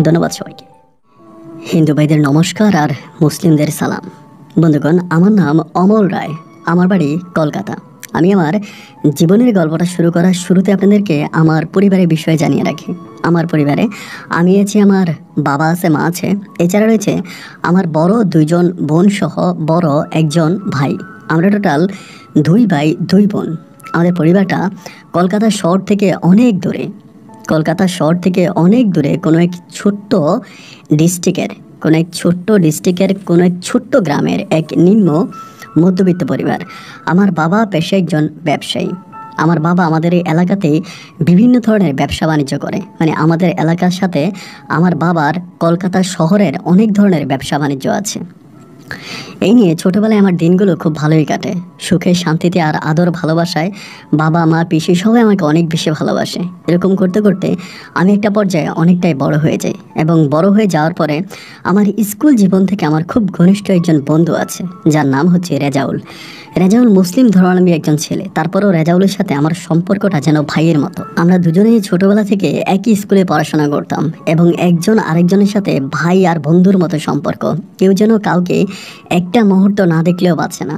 ধন্যবাদ সবাইকে। হিন্দু ভাইদের নমস্কার আর মুসলিমদের সালাম। বন্ধুগণ, আমার নাম অমল রায়, আমার বাড়ি কলকাতা। আমি আমার জীবনের গল্পটা শুরু করার শুরুতে আপনাদেরকে আমার পরিবারের বিষয়ে জানিয়ে রাখি। আমার পরিবারে আমি আছি, আমার বাবা আছে, মা আছে, এছাড়া রয়েছে আমার বড় 2জন বোন সহ বড় একজন ভাই। আমরা টোটাল 2 ভাই 2 বোন। আমাদের পরিবারটা কলকাতা শহর থেকে অনেক দূরে, কোনো এক ছোট্ট ডিস্ট্রিক্টের কোনো এক ছোট্ট গ্রামের এক নিম্ন মধ্যবিত্ত পরিবার। আমার বাবা পেশায় একজন ব্যবসায়ী। আমার বাবা আমাদের এই এলাকাতে বিভিন্ন ধরনের ব্যবসা বাণিজ্য করে, মানে আমাদের এলাকার সাথে আমার বাবার কলকাতা শহরের অনেক ধরনের ব্যবসা বাণিজ্য আছে। এই নিয়ে ছোটোবেলায় আমার দিনগুলো খুব ভালোই কাটে, সুখে শান্তিতে আর আদর ভালোবাসায়। বাবা মা পিসি সবাই আমাকে অনেক বেশি ভালোবাসে। এরকম করতে করতে আমি একটা পর্যায়ে অনেকটাই বড় হয়ে যাই, এবং বড় হয়ে যাওয়ার পরে আমার স্কুল জীবন থেকে আমার খুব ঘনিষ্ঠ একজন বন্ধু আছে, যার নাম হচ্ছে রেজাউল। রেজাউল মুসলিম ধর্মাবলম্বী একজন ছেলে, তারপরেও রেজাউলের সাথে আমার সম্পর্কটা যেন ভাইয়ের মতো। আমরা দুজনেই ছোটবেলা থেকে একই স্কুলে পড়াশোনা করতাম, এবং একজন আরেকজনের সাথে ভাই আর বন্ধুর মতো সম্পর্ক। কেউ যেন কাউকে একটা মুহূর্ত না দেখলেও বাঁচে না।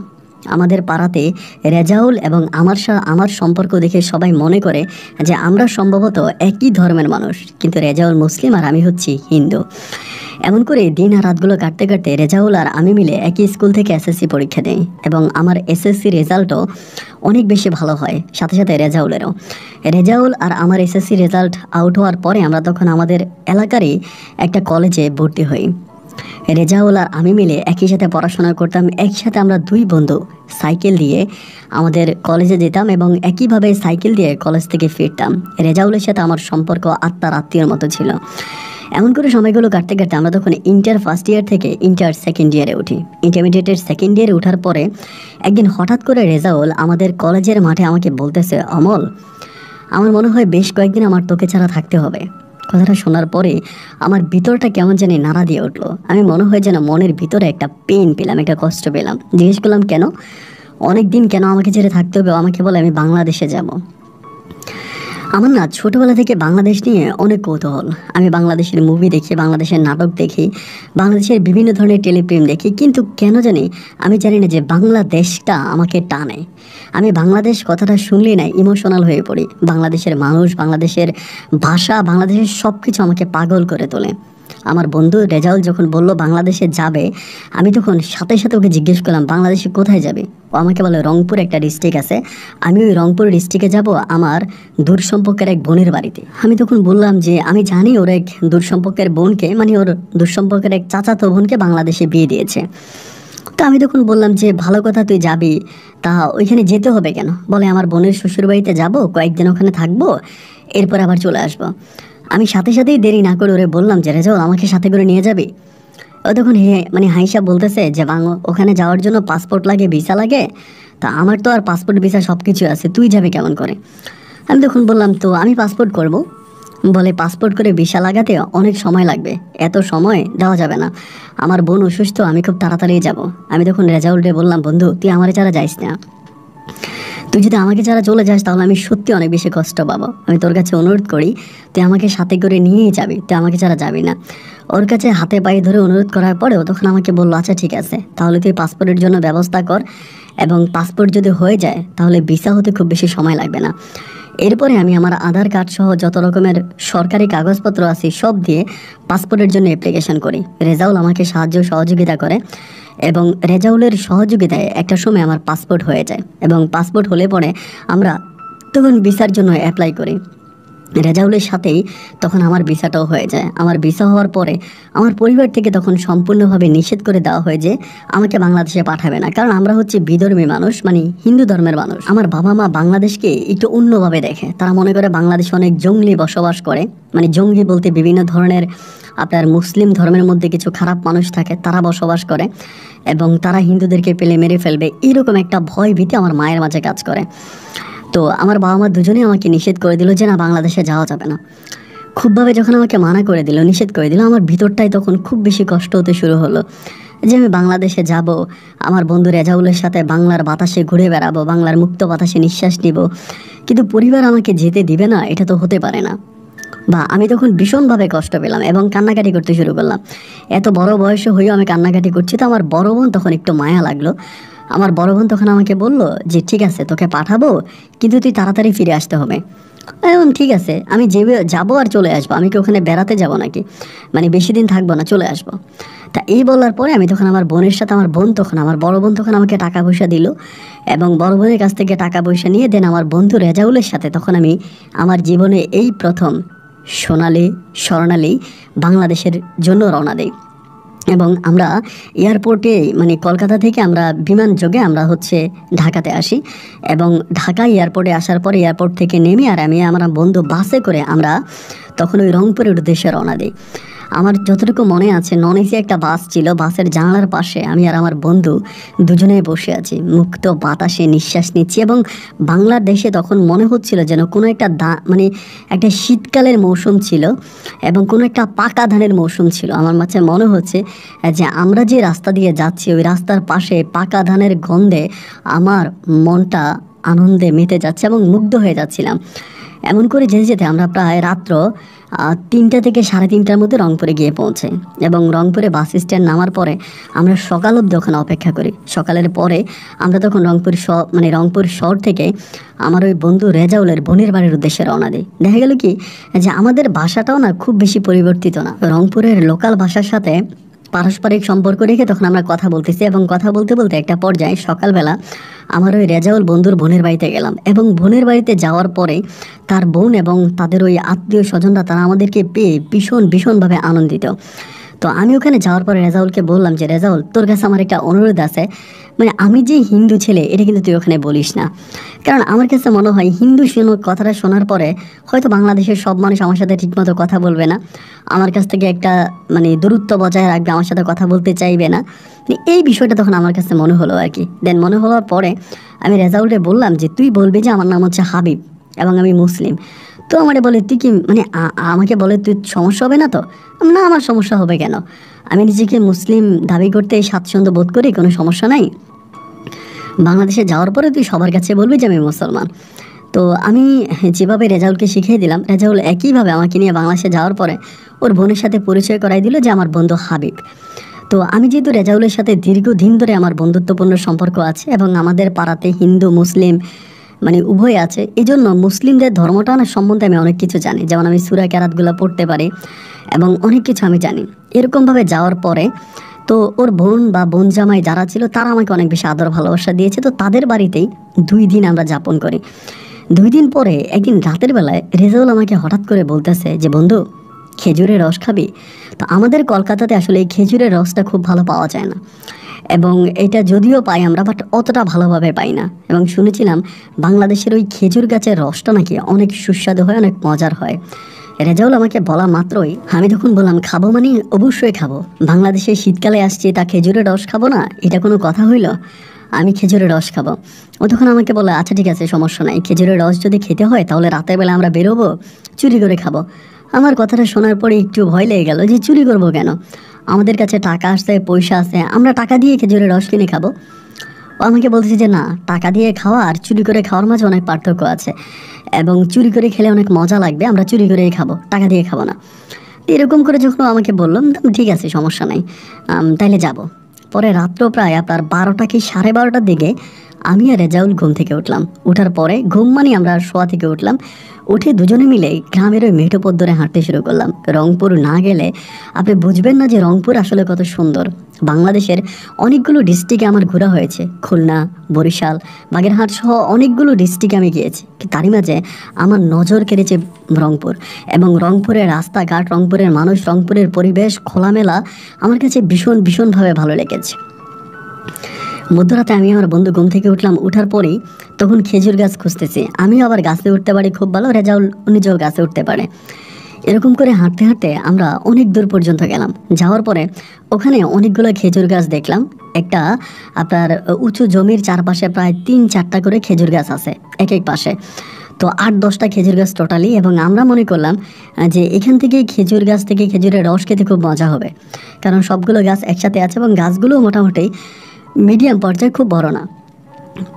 আমাদের পাড়াতে রেজাউল এবং আমার সম্পর্ক দেখে সবাই মনে করে যে আমরা সম্ভবত একই ধর্মের মানুষ, কিন্তু রেজাউল মুসলিম আর আমি হচ্ছি হিন্দু। এমন করে দিন আর রাতগুলো কাটতে কাটতে রেজাউল আর আমি মিলে একই স্কুল থেকে এসএসসি পরীক্ষা দিই, এবং আমার এসএসসি রেজাল্টও অনেক বেশি ভালো হয়, সাথে সাথে রেজাউলেরও। রেজাউল আর আমার এসএসসি রেজাল্ট আউট হওয়ার পরে আমরা তখন আমাদের এলাকারই একটা কলেজে ভর্তি হই। রেজাউল আর আমি মিলে একই সাথে পড়াশোনা করতাম, একসাথে আমরা 2 বন্ধু সাইকেল দিয়ে আমাদের কলেজে যেতাম, এবং একইভাবে সাইকেল দিয়ে কলেজ থেকে ফিরতাম। রেজাউলের সাথে আমার সম্পর্ক আত্মার আত্মীয়র মতো ছিল। এমন করে সময়গুলো কাটতে কাটতে আমরা তখন ইন্টার ফার্স্ট ইয়ার থেকে ইন্টার সেকেন্ড ইয়ারে উঠি। ইন্টারমিডিয়েটের সেকেন্ড ইয়ারে ওঠার পরে একদিন হঠাৎ করে রেজাউল আমাদের কলেজের মাঠে আমাকে বলতেছে, অমল, আমার মনে হয় বেশ কয়েকদিন আমার তোকে ছাড়া থাকতে হবে। কথাটা শোনার পরে আমার ভিতরটা কেমন জানি নাড়া দিয়ে উঠলো। আমি মনে হয় যেন মনের ভিতরে একটা পেন পেলাম, একটা কষ্ট পেলাম। জিজ্ঞেস করলাম কেন, অনেক দিন কেন আমাকে ছেড়ে থাকতে হবে? আমাকে বলে আমি বাংলাদেশে যাব। আমার না ছোটোবেলা থেকে বাংলাদেশ নিয়ে অনেক কৌতূহল। আমি বাংলাদেশের মুভি দেখি, বাংলাদেশের নাটক দেখি, বাংলাদেশের বিভিন্ন ধরনের টেলিফিল্ম দেখি, কিন্তু কেন জানি আমি জানি না যে বাংলাদেশটা আমাকে টানে। আমি বাংলাদেশ কথাটা শুনলেই না ইমোশনাল হয়ে পড়ি। বাংলাদেশের মানুষ, বাংলাদেশের ভাষা, বাংলাদেশের সব কিছু আমাকে পাগল করে তোলে। আমার বন্ধু রেজাউল যখন বলল বাংলাদেশে যাবে, আমি তখন সাথে সাথে ওকে জিজ্ঞেস করলাম বাংলাদেশে কোথায় যাবে? ও আমাকে বলে রংপুর একটা ডিস্ট্রিক্ট আছে, আমি ওই রংপুর ডিস্ট্রিক্টে যাব আমার দূর সম্পর্কের এক বোনের বাড়িতে। আমি তখন বললাম যে আমি জানি ওর এক দূর সম্পর্কের বোনকে, মানে ওর দূর সম্পর্কের এক চাচাতো বোনকে বাংলাদেশে বিয়ে দিয়েছে। তো আমি তখন বললাম যে ভালো কথা, তুই যাবি, তা ওইখানে যেতে হবে কেন? বলে আমার বোনের শ্বশুরবাড়িতে যাব, কয়েকদিন ওখানে থাকবো, এরপর আবার চলে আসবো। আমি সাথে সাথেই দেরি না করে ওরে বললাম যে রেজাউল আমাকে সাথে করে নিয়ে যাবি? ও তখন হাইসা বলতেছে যে ওখানে যাওয়ার জন্য পাসপোর্ট লাগে, ভিসা লাগে। তা আমার তো আর পাসপোর্ট ভিসা সব কিছু আছে, তুই যাবি কেমন করে? আমি তখন বললাম তো আমি পাসপোর্ট করব। বলে পাসপোর্ট করে ভিসা লাগাতে অনেক সময় লাগবে, এত সময় দেওয়া যাবে না, আমার বোন অসুস্থ, আমি খুব তাড়াতাড়ি যাব। আমি তখন রেজাউলকে বললাম বন্ধু তুই আমার ছাড়া যাইস না, তুই যদি আমাকে ছাড়া চলে যাস তাহলে আমি সত্যি অনেক বেশি কষ্ট পাবো। আমি তোর কাছে অনুরোধ করি তুই আমাকে সাথে করে নিয়েই যাবি, তুই আমাকে ছাড়া যাবি না। ওর কাছে হাতে পায়ে ধরে অনুরোধ করার পরেও তখন আমাকে বললো আচ্ছা ঠিক আছে, তাহলে তুই পাসপোর্টের জন্য ব্যবস্থা কর, এবং পাসপোর্ট যদি হয়ে যায় তাহলে ভিসা হতে খুব বেশি সময় লাগবে না। এরপরে আমি আমার আধার কার্ড সহ যত রকমের সরকারি কাগজপত্র আছে সব দিয়ে পাসপোর্টের জন্য অ্যাপ্লিকেশন করি। রেজাউল আমাকে সহযোগিতা করে, এবং রেজাউলের সহযোগিতায় একটা সময় আমার পাসপোর্ট হয়ে যায়, এবং পাসপোর্ট হলে পরে আমরা তখন ভিসার জন্য অ্যাপ্লাই করি। রেজাউলের সাথেই তখন আমার ভিসাটাও হয়ে যায়। আমার ভিসা হওয়ার পরে আমার পরিবার থেকে তখন সম্পূর্ণভাবে নিষেধ করে দেওয়া হয় যে আমাকে বাংলাদেশে পাঠাবে না, কারণ আমরা হচ্ছে বিধর্মী মানুষ, মানে হিন্দু ধর্মের মানুষ। আমার বাবা মা বাংলাদেশকে একটু অন্যভাবে দেখে, তারা মনে করে বাংলাদেশে অনেক জঙ্গলি বসবাস করে, মানে জঙ্গলি বলতে বিভিন্ন ধরনের আপনার মুসলিম ধর্মের মধ্যে কিছু খারাপ মানুষ থাকে, তারা বসবাস করে, এবং তারা হিন্দুদেরকে পেলে মেরে ফেলবে, এরকম একটা ভয় ভীতি আমার মায়ের মাঝে কাজ করে। তো আমার বাবা মা দুজনেই আমাকে নিষেধ করে দিল যে না বাংলাদেশে যাওয়া যাবে না। খুবভাবে যখন আমাকে মানা করে দিল, নিষেধ করে দিল, আমার ভিতরটাই তখন খুব বেশি কষ্ট হতে শুরু হলো যে আমি বাংলাদেশে যাব, আমার বন্ধু রেজাউলের সাথে বাংলার বাতাসে ঘুরে বেড়াবো, বাংলার মুক্ত বাতাসে নিঃশ্বাস নিব, কিন্তু পরিবার আমাকে যেতে দিবে না, এটা তো হতে পারে না। বা আমি তখন ভীষণভাবে কষ্ট পেলাম এবং কান্নাকাটি করতে শুরু করলাম। এত বড় বয়সে হয়েও আমি কান্নাকাটি করছি। তো আমার বড় বোন তখন একটু মায়া লাগলো। আমার বড় বোন তখন আমাকে বলল যে ঠিক আছে তোকে পাঠাবো, কিন্তু তুই তাড়াতাড়ি ফিরে আসতে হবে। এখন ঠিক আছে, আমি যাবো আর চলে আসবো, আমি কি ওখানে বেড়াতে যাব নাকি, মানে বেশি দিন থাকবো না, চলে আসবো। তা এই বলার পরে আমি তখন আমার বোনের সাথে, আমার বড় বোন তখন আমাকে টাকা পয়সা দিল এবং বড় বোনের কাছ থেকে টাকা পয়সা নিয়ে দেন আমার বন্ধু রেজাউলের সাথে তখন আমি আমার জীবনে এই প্রথম স্বর্ণালী বাংলাদেশের জন্য রওনা দেই। এবং আমরা এয়ারপোর্টে, মানে কলকাতা থেকে আমরা বিমান যোগে আমরা ঢাকাতে আসি এবং ঢাকা এয়ারপোর্টে আসার পরে এয়ারপোর্ট থেকে নেমে আর আমি আমার বন্ধু বাসে করে আমরা তখন ওই রংপুরের উদ্দেশ্যে রওনা দিই। আমার যতটুকু মনে আছে, নন এসি একটা বাস ছিল, বাসের জানালার পাশে আমি আর আমার বন্ধু দুজনেই বসে আছি, মুক্ত বাতাসে নিঃশ্বাস নিচ্ছি এবং বাংলাদেশে তখন মনে হচ্ছিল যেন কোনো একটা মানে একটা শীতকালের মৌসুম ছিল এবং কোনো একটা পাকা ধানের মৌসুম ছিল। আমার মাঝে মনে হচ্ছে যে আমরা যে রাস্তা দিয়ে যাচ্ছি ওই রাস্তার পাশে পাকা ধানের গন্ধে আমার মনটা আনন্দে মেতে যাচ্ছে এবং মুগ্ধ হয়ে যাচ্ছিলাম। এমন করে যেতে যেতে আমরা প্রায় রাত্র 3টা থেকে 3:30টার মধ্যে রংপুরে গিয়ে পৌঁছাই এবং রংপুরে বাস স্ট্যান্ড নামার পরে আমরা সকাল অবধি ওখানে অপেক্ষা করি। সকালের পরে আমরা তখন রংপুর শহর থেকে আমার ওই বন্ধু রেজাউলের বোনের বাড়ির উদ্দেশ্যে রওনা দিই। দেখা গেল কি যে আমাদের ভাষাটাও না খুব বেশি পরিবর্তিত না, রংপুরের লোকাল ভাষার সাথে পারস্পরিক সম্পর্ক রেখে তখন আমরা কথা বলতেছি এবং কথা বলতে বলতে একটা পর্যায়ে সকালবেলা আমার ওই রেজাউল বন্ধুর বোনের বাড়িতে গেলাম এবং বোনের বাড়িতে যাওয়ার পরে তার বোন এবং তাদের ওই আত্মীয় স্বজনরা তারা আমাদেরকে পেয়ে ভীষণভাবে আনন্দিত। তো আমি ওখানে যাওয়ার পরে রেজাউলকে বললাম যে রেজাউল, তোর কাছে আমার একটা অনুরোধ আছে, মানে আমি যে হিন্দু ছেলে এটা কিন্তু তুই ওখানে বলিস না, কারণ আমার কাছে মনে হয় হিন্দু কথাটা শোনার পরে হয়তো বাংলাদেশের সব মানুষ আমার সাথে ঠিকমতো কথা বলবে না, আমার কাছ থেকে একটা মানে দূরত্ব বজায় রাখবে, আমার সাথে কথা বলতে চাইবে না। এই বিষয়টা তখন আমার কাছে মনে হলো আর কি। দেন মনে হওয়ার পরে আমি রেজাউলকে বললাম যে তুই বলবি যে আমার নাম হচ্ছে হাবিব এবং আমি মুসলিম। তো আমারে বলে তুই কি মানে আমাকে বলে তুই সমস্যা হবে না? তো না, আমার সমস্যা হবে কেন, আমি নিজেকে মুসলিম দাবি করতে স্বাচ্ছন্দ্য বোধ করি, কোনো সমস্যা নাই। বাংলাদেশে যাওয়ার পরে তুই সবার কাছে বলবি যে আমি মুসলমান। তো আমি যেভাবে রেজাউলকে শিখিয়ে দিলাম, রেজাউল একইভাবে আমাকে নিয়ে বাংলাদেশে যাওয়ার পরে ওর বোনের সাথে পরিচয় করাই দিল যে আমার বন্ধু হাবিব। তো আমি যেহেতু রেজাউলের সাথে দীর্ঘদিন ধরে আমার বন্ধুত্বপূর্ণ সম্পর্ক আছে এবং আমাদের পাড়াতে হিন্দু মুসলিম মানে উভয় আছে, এই জন্য মুসলিমদের ধর্মটানা সম্বন্ধে আমি অনেক কিছু জানি, যেমন আমি সূরা কেরাতগুলো পড়তে পারি এবং অনেক কিছু আমি জানি। এরকমভাবে যাওয়ার পরে তো ওর বোন বা বোন জামাই যারা ছিল তারা আমাকে অনেক বেশি আদর ভালোবাসা দিয়েছে। তো তাদের বাড়িতেই 2 দিন আমরা যাপন করি। 2 দিন পরে একদিন রাতের বেলায় রেজাউল আমাকে হঠাৎ করে বলতেছে যে বন্ধু, খেজুরের রস খাবি? তো আমাদের কলকাতাতে আসলে এই খেজুরের রসটা খুব ভালো পাওয়া যায় না এবং এটা যদিও পাই আমরা, বাট অতটা ভালোভাবে পাই না। এবং শুনেছিলাম বাংলাদেশের ওই খেজুর গাছের রসটা নাকি অনেক সুস্বাদু হয়, অনেক মজার হয়। রেজাউল আমাকে বলা মাত্রই আমি তখন বললাম খাবো, মানে অবশ্যই খাবো, বাংলাদেশে শীতকালে আসছি তা খেজুরের রস খাবো না, এটা কোনো কথা হইল? আমি খেজুরের রস খাবো। ও তখন আমাকে বলে আচ্ছা ঠিক আছে, সমস্যা নাই, খেজুরের রস যদি খেতে হয় তাহলে রাতের বেলা আমরা বেরোবো, চুরি করে খাবো। আমার কথাটা শোনার পরে একটু ভয় লেগে গেল যে চুরি করবো কেন, আমাদের কাছে টাকা আসছে, পয়সা আছে, আমরা টাকা দিয়ে খেজুরের রস কিনে খাবো। ও আমাকে বলছে যে না, টাকা দিয়ে খাওয়া আর চুরি করে খাওয়ার মাঝে অনেক পার্থক্য আছে এবং চুরি করে খেলে অনেক মজা লাগবে, আমরা চুরি করেই খাবো, টাকা দিয়ে খাবো না। এরকম করে যখন আমাকে বললাম ঠিক আছে সমস্যা নাই, তাইলে যাব। পরে রাত্র প্রায় আপনার 12টা কি 12:30টার দিকে আমি আর রেজাউল ঘুম থেকে উঠলাম। উঠার পরে ঘুম মানে আমরা শোয়া থেকে উঠলাম, উঠে দুজনে মিলে গ্রামের ওই মেঠো পথ ধরে হাঁটতে শুরু করলাম। রংপুর না গেলে আপনি বুঝবেন না যে রংপুর আসলে কত সুন্দর। বাংলাদেশের অনেকগুলো ডিস্ট্রিক্টে আমার ঘোরা হয়েছে, খুলনা, বরিশাল, বাগেরহাট সহ অনেকগুলো ডিস্ট্রিক্টে আমি গিয়েছি, তারই মাঝে আমার নজর কেড়েছে রংপুর। এবং রংপুরের রাস্তাঘাট, রংপুরের মানুষ, রংপুরের পরিবেশ, খোলামেলা আমার কাছে ভীষণভাবে ভালো লেগেছে। মধ্যরাতে আমি আমার বন্ধু ঘুম থেকে উঠলাম, উঠার পরেই তখন খেজুর গাছ খুঁজতেছি। আমি আবার গাছে উঠতে পারি খুব ভালো, রেজাউল নিজেও গাছে উঠতে পারে। এরকম করে হাঁটতে হাঁটতে আমরা অনেক দূর পর্যন্ত গেলাম। যাওয়ার পরে ওখানে অনেকগুলো খেজুর গাছ দেখলাম। একটা আপনার উঁচু জমির চারপাশে প্রায় 3-4টা করে খেজুর গাছ আছে এক পাশে, তো 8-10টা খেজুর গাছ টোটালি। এবং আমরা মনে করলাম যে এখান থেকে খেজুর গাছ থেকে খেজুরের রস খেতে খুব মজা হবে, কারণ সবগুলো গাছ একসাথে আছে এবং গাছগুলো মোটামুটি মিডিয়াম পর্যায়ে, খুব বড় না।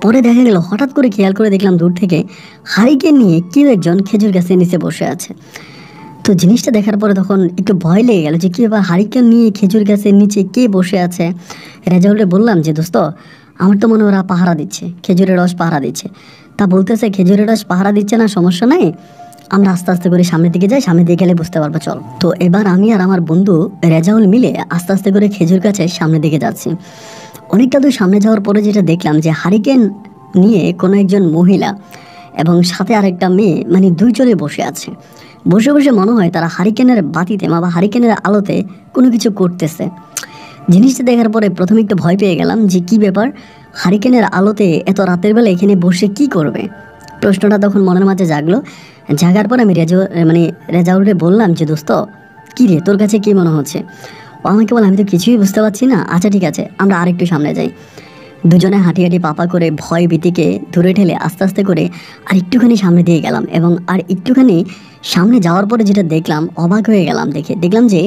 পরে দেখা গেল হঠাৎ করে খেয়াল করে দেখলাম দূর থেকে হারিকেন নিয়ে কেউ একজন খেজুর গাছের নিচে বসে আছে। তো জিনিসটা দেখার পরে তখন একটু ভয় লেগে গেল যে কী ব্যাপার, হারিকেন নিয়ে খেজুর গাছের নিচে কে বসে আছে। রেজাউলকে বললাম যে দোস্ত, আমার তো মনে হয় ওরা পাহারা দিচ্ছে, খেজুরের রস পাহারা দিচ্ছে। তা বলতেছে খেজুরের রস পাহারা দিচ্ছে না, সমস্যা নাই, আমরা আস্তে আস্তে করে সামনের দিকে যাই, সামনের দিকে গেলে বুঝতে পারবো, চল। তো এবার আমি আর আমার বন্ধু রেজাউল মিলে আস্তে আস্তে করে খেজুর গাছের সামনের দিকে যাচ্ছি। অনেকটা দূর সামনে যাওয়ার পরে যেটা দেখলাম যে হারিকেন নিয়ে কোনো একজন মহিলা এবং সাথে আরেকটা মেয়ে, মানে দুইজনে বসে আছে। বসে বসে মনে হয় তারা হারিকেনের বাতিতে বা হারিকেনের আলোতে কোনো কিছু করতেছে। জিনিসটা দেখার পরে প্রথমে একটু ভয় পেয়ে গেলাম যে কী ব্যাপার, হারিকেনের আলোতে এত রাতের বেলা এখানে বসে কি করবে, প্রশ্নটা তখন মনের মাঝে জাগলো। জাগার পর আমি রেজাউলকে বললাম যে দোস্ত, কী রে, তোর কাছে কী মনে হচ্ছে? ও আমাকে বলে, আমি তো কিছুই বুঝতে পারছি না। আচ্ছা ঠিক আছে, আমরা আরেকটু সামনে যাই। দুজনে হাঁটি হাঁটি পাপা করে ভয় ভীতিকে দূরে ঠেলে আস্তে আস্তে করে আর একটুখানি সামনে দিয়ে গেলাম। এবং আর একটুখানি সামনে যাওয়ার পরে যেটা দেখলাম, অবাক হয়ে গেলাম। দেখলাম যে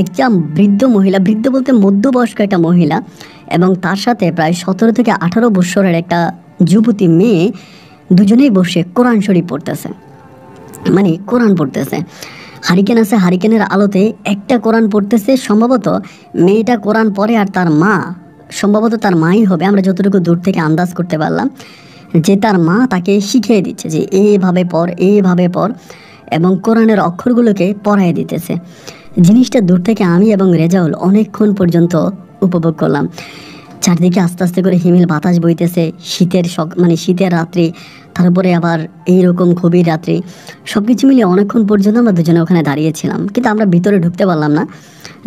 একটা বৃদ্ধ মহিলা, বৃদ্ধ বলতে মধ্যবয়স্ক একটা মহিলা, এবং তার সাথে প্রায় 17 থেকে 18 বৎসরের একটা যুবতী মেয়ে, দুজনেই বসে কোরআন শরীফ পড়তেছে, মানে কোরআন পড়তেছে। হারিকেন আছে, হারিকেনের আলোতে একটা কোরআন পড়তেছে। সম্ভবত মেয়েটা কোরআন পড়ে আর তার মা, সম্ভবত তার মাই হবে, আমরা যতটুকু দূর থেকে আন্দাজ করতে পারলাম যে তার মা তাকে শিখিয়ে দিচ্ছে যে এইভাবে পড়, এইভাবে পড়, এবং কোরআনের অক্ষরগুলোকে পড়াই দিতেছে। জিনিসটা দূর থেকে আমি এবং রেজাউল অনেকক্ষণ পর্যন্ত উপভোগ করলাম। চারদিকে আস্তে আস্তে করে হিমেল বাতাস বইতেছে, শীতের রাত্রি, তারপরে আবার এইরকম গভীর রাত্রি, সব কিছু মিলিয়ে অনেকক্ষণ পর্যন্ত আমরা দুজনে ওখানে দাঁড়িয়েছিলাম। কিন্তু আমরা ভিতরে ঢুকতে পারলাম না,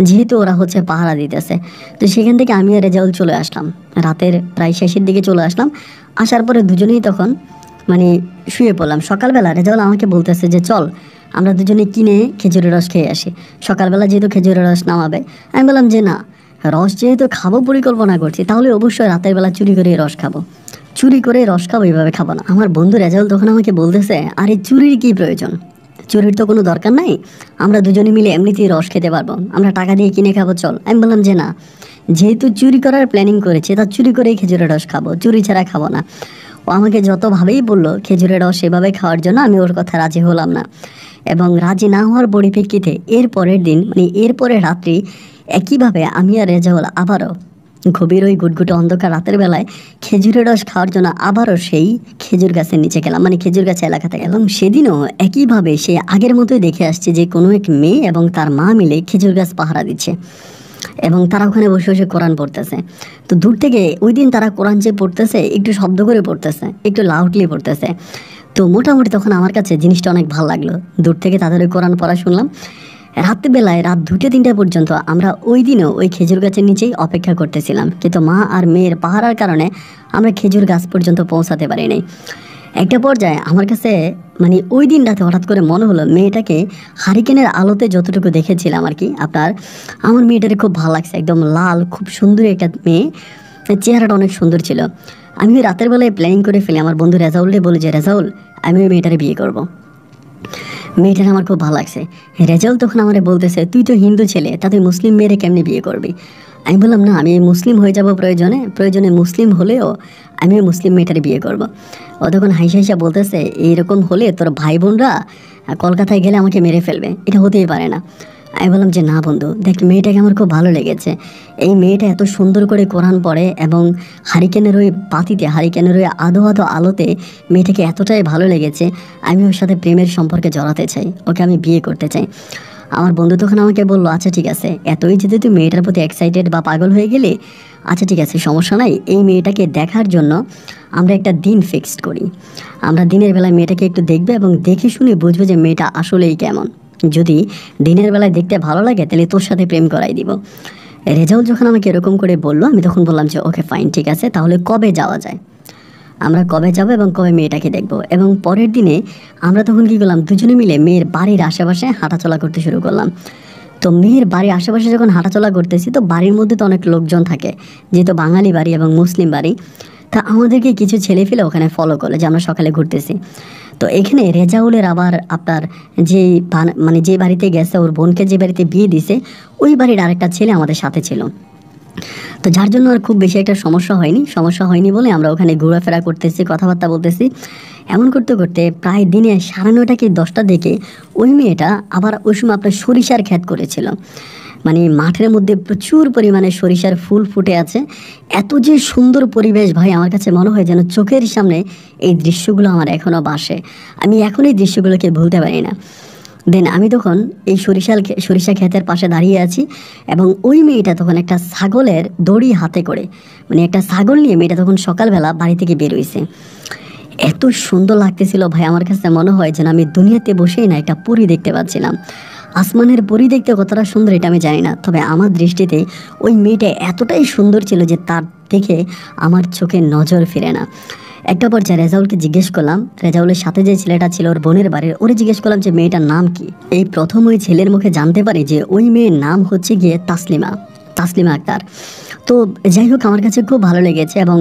যেহেতু ওরা পাহারা দিতেছে। তো সেখান থেকে আমি আর রেজাউল চলে আসলাম, রাতের প্রায় শেষের দিকে চলে আসলাম। আসার পরে দুজনেই তখন শুয়ে পড়লাম। সকালবেলা রেজাউল আমাকে বলতেছে যে চল আমরা দুজনে কিনে খেজুরের রস খেয়ে আসি, সকালবেলা যেহেতু খেজুরের রস নামাবে। আমি বললাম যে না, রস যেহেতু খাবো পরিকল্পনা করছি, তাহলে অবশ্যই রাতের বেলা চুরি করে রস খাবো, চুরি করে রস খাবো, এইভাবে খাবো না। আমার বন্ধু রেজাউল তখন আমাকে বলতেছে, আরে চুরির কি প্রয়োজন, চুরির তো কোনো দরকার নাই, আমরা দুজনে মিলে এমনিতেই রস খেতে পারবো, আমরা টাকা দিয়ে কিনে খাবো, চল। আমি বললাম যে না, যেহেতু চুরি করার প্ল্যানিং করেছে, তা চুরি করেই খেজুরের রস খাবো, চুরি ছাড়া খাবো না। ও আমাকে যতভাবেই বললো খেজুরের রস সেভাবে খাওয়ার জন্য, আমি ওর কথা রাজি হলাম না। এবং রাজি না হওয়ার পরিপ্রেক্ষিতে এর পরের দিন, এরপরে রাত্রি একইভাবে আমি আর রেজাউল আবারও গভীর ওই গুটগুটে অন্ধকার রাতের বেলায় খেজুরের রস খাওয়ার জন্য আবারও সেই খেজুর গাছের নিচে গেলাম, খেজুর গাছের এলাকাতে গেলাম। সেদিনও একইভাবে সে আগের মতোই দেখে আসছে যে কোনো এক মেয়ে এবং তার মা মিলে খেজুর গাছ পাহারা দিচ্ছে, এবং তারা ওখানে বসে বসে কোরআন পড়তেছে। তো দূর থেকে ওই দিন তারা কোরআন যে পড়তেছে, একটু শব্দ করে পড়তেছে, একটু লাউডলি পড়তেছে। তো মোটামুটি তখন আমার কাছে জিনিসটা অনেক ভালো লাগলো, দূর থেকে তাদের ওই কোরআন পড়া শুনলাম। রাত্রিবেলায় রাত 2-3টা পর্যন্ত আমরা ওই দিনও ওই খেজুর গাছের নিচেই অপেক্ষা করতেছিলাম, কিন্তু মা আর মেয়ের পাহারার কারণে আমরা খেজুর গাছ পর্যন্ত পৌঁছাতে পারি নাই। একটা পর্যায়ে আমার কাছে ওই দিন রাতে হঠাৎ করে মনে হলো, মেয়েটাকে হারিকেনের আলোতে যতটুকু দেখেছিলাম আমার মেয়েটাকে খুব ভালো লাগছে, একদম লাল, খুব সুন্দর একটা মেয়ে, চেহারাটা অনেক সুন্দর ছিল। আমি ওই রাতের বেলায় প্ল্যানিং করে ফেলি, আমার বন্ধু রেজাউলকে বলি যে রেজাউল, আমি ওই মেয়েটারে বিয়ে করব, মেয়েটার আমার খুব ভালো লাগছে। রেজাউল তখন আমার বলতেছে, তুই তো হিন্দু ছেলে, তা তুই মুসলিম মেয়েরে কেমনি বিয়ে করবি? আমি বললাম না, আমি মুসলিম হয়ে যাব, প্রয়োজনে মুসলিম হলেও আমি মুসলিম মেয়েটারে বিয়ে করব। ও তখন হাইসা বলতেছে, এইরকম হলে তোর ভাই বোনরা কলকাতায় গেলে আমাকে মেরে ফেলবে, এটা হতেই পারে না। আমি বললাম যে না বন্ধু, দেখ মেয়েটাকে আমার খুব ভালো লেগেছে, এই মেয়েটা এত সুন্দর করে কোরআন পড়ে, এবং হারিকেনের ওই বাতিতে, হারিকেনের ওই আধো আলোতে মেয়েটাকে এতটাই ভালো লেগেছে, আমি ওর সাথে প্রেমের সম্পর্কে জড়াতে চাই, ওকে আমি বিয়ে করতে চাই। আমার বন্ধু তখন আমাকে বললো, আচ্ছা ঠিক আছে, এতই যদি তুই মেয়েটার প্রতি এক্সাইটেড বা পাগল হয়ে গেলে, আচ্ছা ঠিক আছে, সমস্যা নাই, এই মেয়েটাকে দেখার জন্য আমরা একটা দিন ফিক্সড করি, আমরা দিনের বেলায় মেয়েটাকে একটু দেখবে এবং দেখে শুনে বুঝবে যে মেয়েটা আসলেই কেমন। যদি দিনের বেলায় দেখতে ভালো লাগে তাহলে তোর সাথে প্রেম করাই দিব। রেজাউল যখন আমাকে এরকম করে বললো, আমি তখন বললাম যে ওকে ফাইন, ঠিক আছে, তাহলে কবে যাওয়া যায়, আমরা কবে যাব এবং কবে মেয়েটাকে দেখব। এবং পরের দিনে আমরা তখন কী করলাম, দুজনে মিলে মেয়ের বাড়ির আশেপাশে হাঁটাচলা করতে শুরু করলাম। তো মেয়ের বাড়ির আশেপাশে যখন হাঁটাচলা করতেছি, তো বাড়ির মধ্যে তো অনেক লোকজন থাকে, যেহেতু বাঙালি বাড়ি এবং মুসলিম বাড়ি, তা আমাদেরকে কিছু ছেলে ফেলে ওখানে ফলো করলো যে আমরা সকালে ঘুরতেছি। তো এখানে রেজাউলের আবার আপনার যে বাড়িতে গেছে, ওর বোনকে যে বাড়িতে বিয়ে দিছে, ওই বাড়ির আরেকটা ছেলে আমাদের সাথে ছিল। তো যার জন্য আর খুব বেশি একটা সমস্যা হয়নি বলে আমরা ওখানে ঘোরাফেরা করতেছি, কথাবার্তা বলতেছি। এমন করতে করতে প্রায় দিনে 9:30 কি 10টার দিকে ওই মেয়েটা আবার ওই সময় আপনার সরিষার ক্ষেত করেছিল। মানে মাঠের মধ্যে প্রচুর পরিমাণে সরিষার ফুল ফুটে আছে। এত যে সুন্দর পরিবেশ ভাই, আমার কাছে মনে হয় যেন চোখের সামনে এই দৃশ্যগুলো আমার এখনও ভাসে। আমি এখন এই দৃশ্যগুলোকে ভুলতে পারি না। দেন আমি তখন এই সরিষা ক্ষেতের পাশে দাঁড়িয়ে আছি এবং ওই মেয়েটা তখন একটা ছাগলের দড়ি হাতে করে, মানে একটা ছাগল নিয়ে মেয়েটা তখন সকালবেলা বাড়ি থেকে বের হইছে। এত সুন্দর লাগতেছিল ভাই, আমার কাছে মনে হয় যেন আমি দুনিয়াতে বসেই না একটা পরী দেখতে পাচ্ছিলাম। আসমানের পরী দেখতে কতটা সুন্দর এটা আমি জানি না, তবে আমার দৃষ্টিতে ওই মেয়েটা এতটাই সুন্দর ছিল যে তার দেখে আমার চোখে নজর ফিরে না। একটা পর্যায়ে রেজাউলকে জিজ্ঞেস করলাম, রেজাউলের সাথে যে ছেলেটা ছিল ওর বোনের বাড়ির, ওরে জিজ্ঞেস করলাম যে মেয়েটার নাম কি। এই প্রথম ওই ছেলের মুখে জানতে পারি যে ওই মেয়ের নাম হচ্ছে গিয়ে তাসলিমা আক্তার। তো যাই হোক, আমার কাছে খুব ভালো লেগেছে এবং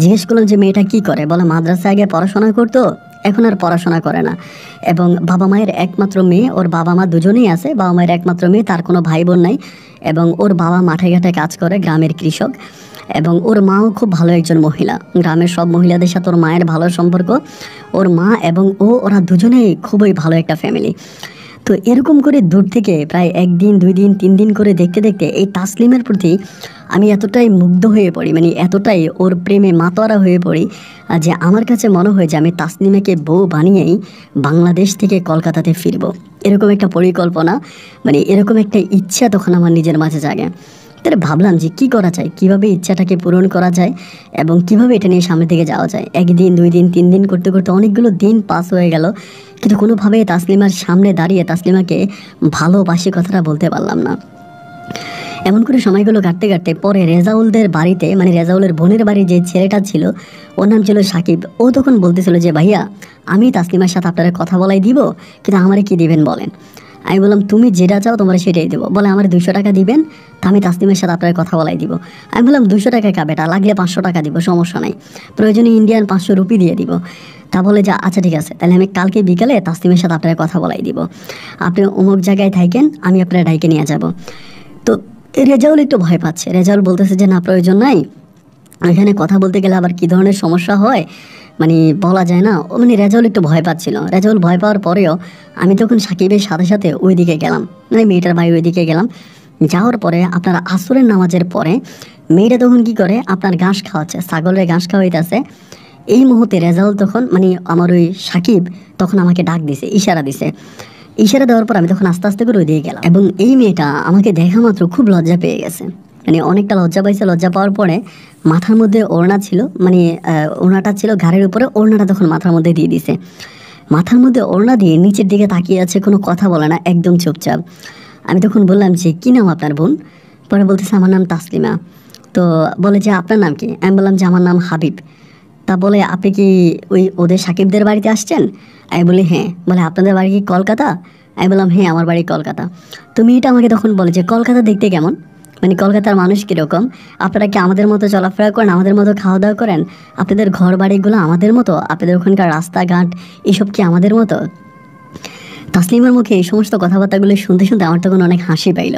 জিজ্ঞেস করলাম যে মেয়েটা কি করে। বলে মাদ্রাসায় আগে পড়াশোনা করতো, এখন আর পড়াশোনা করে না, এবং বাবা মায়ের একমাত্র মেয়ে, ওর বাবা মা দুজনেই আছে, বাবা মায়ের একমাত্র মেয়ে, তার কোনো ভাই বোন নাই, এবং ওর বাবা মাঠে ঘাটে কাজ করে, গ্রামের কৃষক, এবং ওর মাও খুব ভালো একজন মহিলা। গ্রামের সব মহিলাদের সাথে ওর মায়ের ভালো সম্পর্ক, ওর মা এবং ওরা দুজনেই খুবই ভালো একটা ফ্যামিলি। তো এরকম করে দূর থেকে প্রায় 1 দিন 2 দিন 3 দিন করে দেখতে দেখতে এই তাসলিমের প্রতি আমি এতটাই মুগ্ধ হয়ে পড়ি, মানে এতটাই ওর প্রেমে মাতোয়ারা হয়ে পড়ি যে আমার কাছে মনে হয় যে আমি তাসলিমাকে বউ বানিয়েই বাংলাদেশ থেকে কলকাতাতে ফিরব। এরকম একটা পরিকল্পনা, মানে এরকম একটা ইচ্ছা তখন আমার নিজের মাঝে জাগে। তাহলে ভাবলাম যে কী করা যায়, কীভাবে ইচ্ছাটাকে পূরণ করা যায় এবং কীভাবে এটা নিয়ে সামনের দিকে যাওয়া যায়। 1 দিন 2 দিন 3 দিন করতে করতে অনেকগুলো দিন পাস হয়ে গেল, কিন্তু কোনোভাবে তাসলিমার সামনে দাঁড়িয়ে তাসলিমাকে ভালোবাসি কথাটা বলতে পারলাম না। এমন করে সময়গুলো কাটতে কাটতে পরে রেজাউলদের বাড়িতে, মানে রেজাউলের বোনের বাড়ি যে ছেলেটা ছিল, ওর নাম ছিল সাকিব, ও তখন বলতেছিল যে ভাইয়া আমি তাসলিমার সাথে আপনারা কথা বলাই দিব, কিন্তু আমারে কি দিবেন বলেন। আমি বললাম তুমি যেটা চাও তোমরা সেটাই দেবো। বলে আমার 200 টাকা দিবেন, তা আমি তাসলিমের সাথে আপনার কথা বলাই দিব। আমি বললাম 200 টাকা কাবেটা, লাগলে 500 টাকা দিব, সমস্যা নাই, প্রয়োজনে ইন্ডিয়ান 500 রুপি দিয়ে দিব। তা বলে যে আচ্ছা ঠিক আছে, তাহলে আমি কালকে বিকালে তাসলিমের সাথে আপনার কথা বলাই দিব, আপনি অমুক জায়গায় থাকেন, আমি আপনার ডাইকে নিয়ে যাব। তো রেজাউল একটু ভয় পাচ্ছে, রেজাউল বলতেছে যে না প্রয়োজন নাই, এখানে কথা বলতে গেলে আবার কী ধরনের সমস্যা হয় মানে বলা যায় না। মানে রেজাউল একটু ভয় পাচ্ছিল। রেজাউল ভয় পাওয়ার পরেও আমি তখন সাকিবের সাথে সাথে ওই দিকে গেলাম, মানে মেয়েটার বাড়ি ওই দিকে গেলাম। যাওয়ার পরে আপনার আসরের নামাজের পরে মেয়েটা তখন কি করে, আপনার ঘাস খাওয়াচ্ছে, ছাগলের ঘাস খাওয়াইতেছে। এই মুহূর্তে রেজাউল তখন, মানে আমার ওই সাকিব তখন আমাকে ডাক দিছে, ইশারা দিছে। ইশারা দেওয়ার পর আমি তখন আস্তে আস্তে করে ওই দিকে গেলাম, এবং এই মেয়েটা আমাকে দেখা মাত্র খুব লজ্জা পেয়ে গেছে, মানে অনেকটা লজ্জা পাইছে। লজ্জা পাওয়ার পরে মাথার মধ্যে ওড়না ছিল, মানে ওড়নাটা ছিল ঘাড়ের উপরে, ওড়নাটা তখন মাথার মধ্যে দিয়ে দিছে। মাথার মধ্যে ওড়না দিয়ে নিচের দিকে তাকিয়ে আছে, কোনো কথা বলে না, একদম চুপচাপ। আমি তখন বললাম যে কী নাম আপনার বোন? পরে বলতেছে আমার নাম তাসলিমা। তো বলে যে আপনার নাম কি? আমি বললাম যে আমার নাম হাবিব। তা বলে আপনি কি ওদের সাকিবদের বাড়িতে আসছেন? আমি বলি হ্যাঁ। বলে আপনাদের বাড়ি কি কলকাতা? আমি বললাম হ্যাঁ আমার বাড়ি কলকাতা। তো মেয়েটা আমাকে তখন বলে যে কলকাতা দেখতে কেমন, মানে কলকাতার মানুষ কীরকম, আপনারা কি আমাদের মতো চলাফেরা করেন, আমাদের মতো খাওয়া দাওয়া করেন, আপনাদের ঘর বাড়িগুলো আমাদের মতো, আপনাদের ওখানকার রাস্তাঘাট এসব কি আমাদের মতো? তাসলিমার মুখে এই সমস্ত কথাবার্তাগুলো শুনতে শুনতে আমার তখন অনেক হাসি পাইল,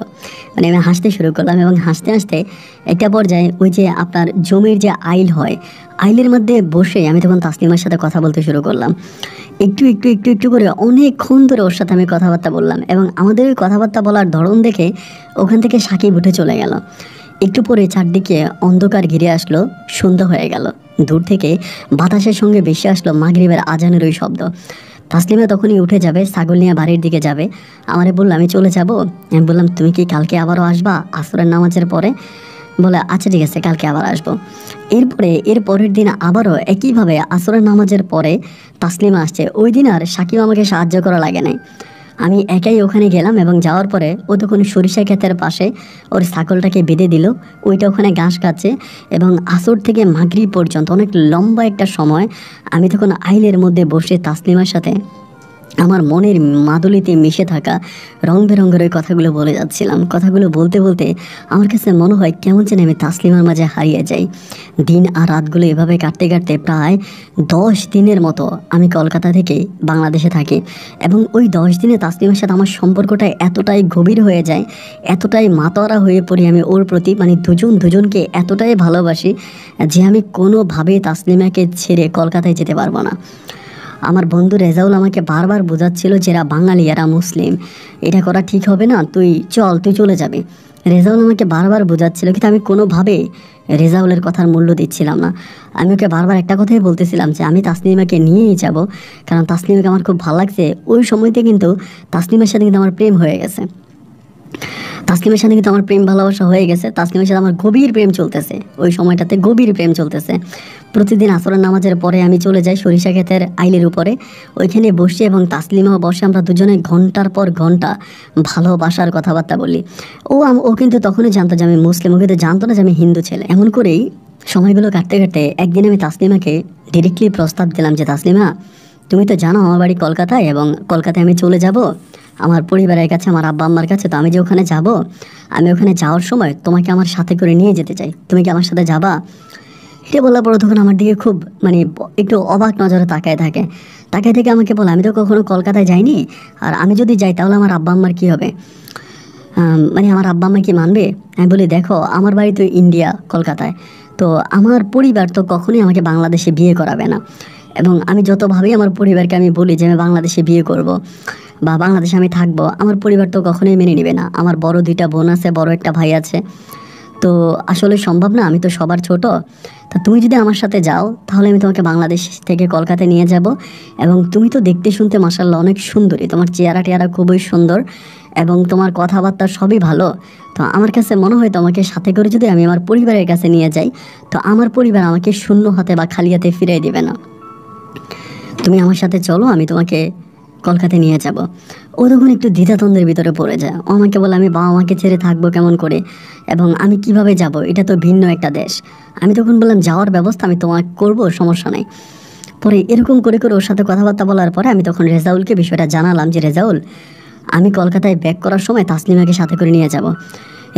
মানে আমি হাসতে শুরু করলাম, এবং হাসতে হাসতে একটা পর্যায়ে ওই যে আপনার জমির যে আইল হয়, আইলের মধ্যে বসে আমি তখন তাসলিমার সাথে কথা বলতে শুরু করলাম। একটু একটু একটু একটু করে অনেকক্ষণ ধরে ওর সাথে আমি কথাবার্তা বললাম, এবং আমাদের ওই কথাবার্তা বলার ধরন দেখে ওখান থেকে সাকিব উঠে চলে গেল। একটু পরে চারদিকে অন্ধকার ঘিরে আসলো, সন্ধ্যা হয়ে গেল। দূর থেকে বাতাসের সঙ্গে ভেসে আসলো মাগরিবের আজানের ওই শব্দ। তাসলিমা তখনই উঠে যাবে, ছাগল নিয়ে বাড়ির দিকে যাবে। আমারে বললো আমি চলে যাব। আমি বললাম তুমি কি কালকে আবারও আসবা আসরের নামাজের পরে? বলে আচ্ছা ঠিক আছে, কালকে আবার আসবো। এর পরের দিন আবারও একইভাবে আসরের নামাজের পরে তাসলিমা আসছে। ওই দিন আর সাকিব আমাকে সাহায্য করা লাগে নাই, আমি একাই ওখানে গেলাম, এবং যাওয়ার পরে ও তখন সরিষা ক্ষেতের পাশে ওর ছাগলটাকে বেঁধে দিল, ওইটা ওখানে ঘাস খাচ্ছে। এবং আসর থেকে মাগরিব পর্যন্ত অনেক লম্বা একটা সময় আমি তখন আইলের মধ্যে বসে তাসলিমার সাথে আমার মনের মাদুলিতে মিশে থাকা রং বেরঙের ওই কথাগুলো বলে যাচ্ছিলাম। কথাগুলো বলতে বলতে আমার কাছে মনে হয় কেমন যেন আমি তাসলিমার মাঝে হারিয়ে যাই। দিন আর রাতগুলো এভাবে কাটতে কাটতে প্রায় 10 দিনের মতো আমি কলকাতা থেকে বাংলাদেশে থাকি, এবং ওই 10 দিনে তাসলিমার সাথে আমার সম্পর্কটা এতটাই গভীর হয়ে যায়, এতটাই মাতোয়ারা হয়ে পড়ি আমি ওর প্রতি, মানে দুজনকে এতটাই ভালোবাসি যে আমি কোনোভাবেই তাসলিমাকে ছেড়ে কলকাতায় যেতে পারবো না। আমার বন্ধু রেজাউল আমাকে বারবার বোঝাচ্ছিল যে এরা বাঙালি, এরা মুসলিম, এটা করা ঠিক হবে না, তুই চলে যাবে। রেজাউল আমাকে বারবার বোঝাচ্ছিল, কিন্তু আমি কোনোভাবে রেজাউলের কথার মূল্য দিচ্ছিলাম না। আমি ওকে বারবার একটা কথাই বলতেছিলাম যে আমি তাসলিমাকে নিয়েই যাব, কারণ তাসলিমাকে আমার খুব ভালো লাগছে। ওই সময়তে কিন্তু তাসলিমের সাথে কিন্তু আমার প্রেম হয়ে গেছে। তাসলিমের সাথে কিন্তু আমার প্রেম ভালোবাসা হয়ে গেছে। তাসলিমের সাথে আমার গভীর প্রেম চলতেছে, ওই সময়টাতে গভীর প্রেম চলতেছে। প্রতিদিন আসরের নামাজের পরে আমি চলে যাই সরিষা ক্ষেতের আইলের উপরে, ওইখানে বসি এবং তাসলিমাও বসে, আমরা দুজনে ঘন্টার পর ঘন্টা ভালোবাসার কথাবার্তা বলি। ও কিন্তু তখনই জানতো যে আমি মুসলিম, ও কিন্তু জানতো না যে আমি হিন্দু ছেলে। এমন করেই সময়গুলো কাটতে কাটতে একদিন আমি তাসলিমাকে ডিরেক্টলি প্রস্তাব দিলাম যে তাসলিমা, তুমি তো জানো আমার বাড়ি কলকাতায়, এবং কলকাতায় আমি চলে যাব আমার পরিবারের কাছে, আমার আব্বা আম্মার কাছে। তো আমি যে ওখানে যাব, আমি ওখানে যাওয়ার সময় তোমাকে আমার সাথে করে নিয়ে যেতে চাই, তুমি কি আমার সাথে যাবা? এটা বলার পর তখন আমার দিকে খুব একটু অবাক নজরে তাকায় থেকে আমাকে বলে, আমি তো কখনো কলকাতায় যাইনি, আর আমি যদি যাই তাহলে আমার আব্বা আম্মার কী হবে, আমার আব্বা আম্মা কি মানবে? আমি বলি, দেখো আমার বাড়ি তো ইন্ডিয়া, কলকাতায়, তো আমার পরিবার তো কখনোই আমাকে বাংলাদেশে বিয়ে করাবে না, এবং আমি যতভাবেই আমার পরিবারকে আমি বলি যে আমি বাংলাদেশে বিয়ে করব বা বাংলাদেশে আমি থাকবো, আমার পরিবার তো কখনোই মেনে নেবে না। আমার বড় 2টা বোন আছে, বড় একটা ভাই আছে, তো আসলে সম্ভব না, আমি তো সবার ছোট। তা তুমি যদি আমার সাথে যাও তাহলে আমি তোমাকে বাংলাদেশ থেকে কলকাতায় নিয়ে যাব, এবং তুমি তো দেখতে শুনতে মাশাআল্লাহ অনেক সুন্দরী, তোমার চেহারা খুবই সুন্দর, এবং তোমার কথাবার্তা সবই ভালো। তো আমার কাছে মনে হয় তোমাকে সাথে করে যদি আমি আমার পরিবারের কাছে নিয়ে যাই, তো আমার পরিবার আমাকে শূন্য হাতে বা খালি হাতে ফিরিয়ে দেবে না। তুমি আমার সাথে চলো, আমি তোমাকে কলকাতায় নিয়ে যাব। ও তখন একটু দ্বিধাদ্বন্দ্বের ভিতরে পড়ে যায়। ও আমাকে বলে, আমি বাবা মাকে ছেড়ে থাকবো কেমন করে, এবং আমি কিভাবে যাব, এটা তো ভিন্ন একটা দেশ। আমি তখন বললাম, যাওয়ার ব্যবস্থা আমি তোমাকে করবো, সমস্যা নেই। পরে এরকম করে ওর সাথে কথাবার্তা বলার পরে আমি তখন রেজাউলকে বিষয়টা জানালাম যে রেজাউল, আমি কলকাতায় ব্যাক করার সময় তাসলিমাকে সাথে করে নিয়ে যাব।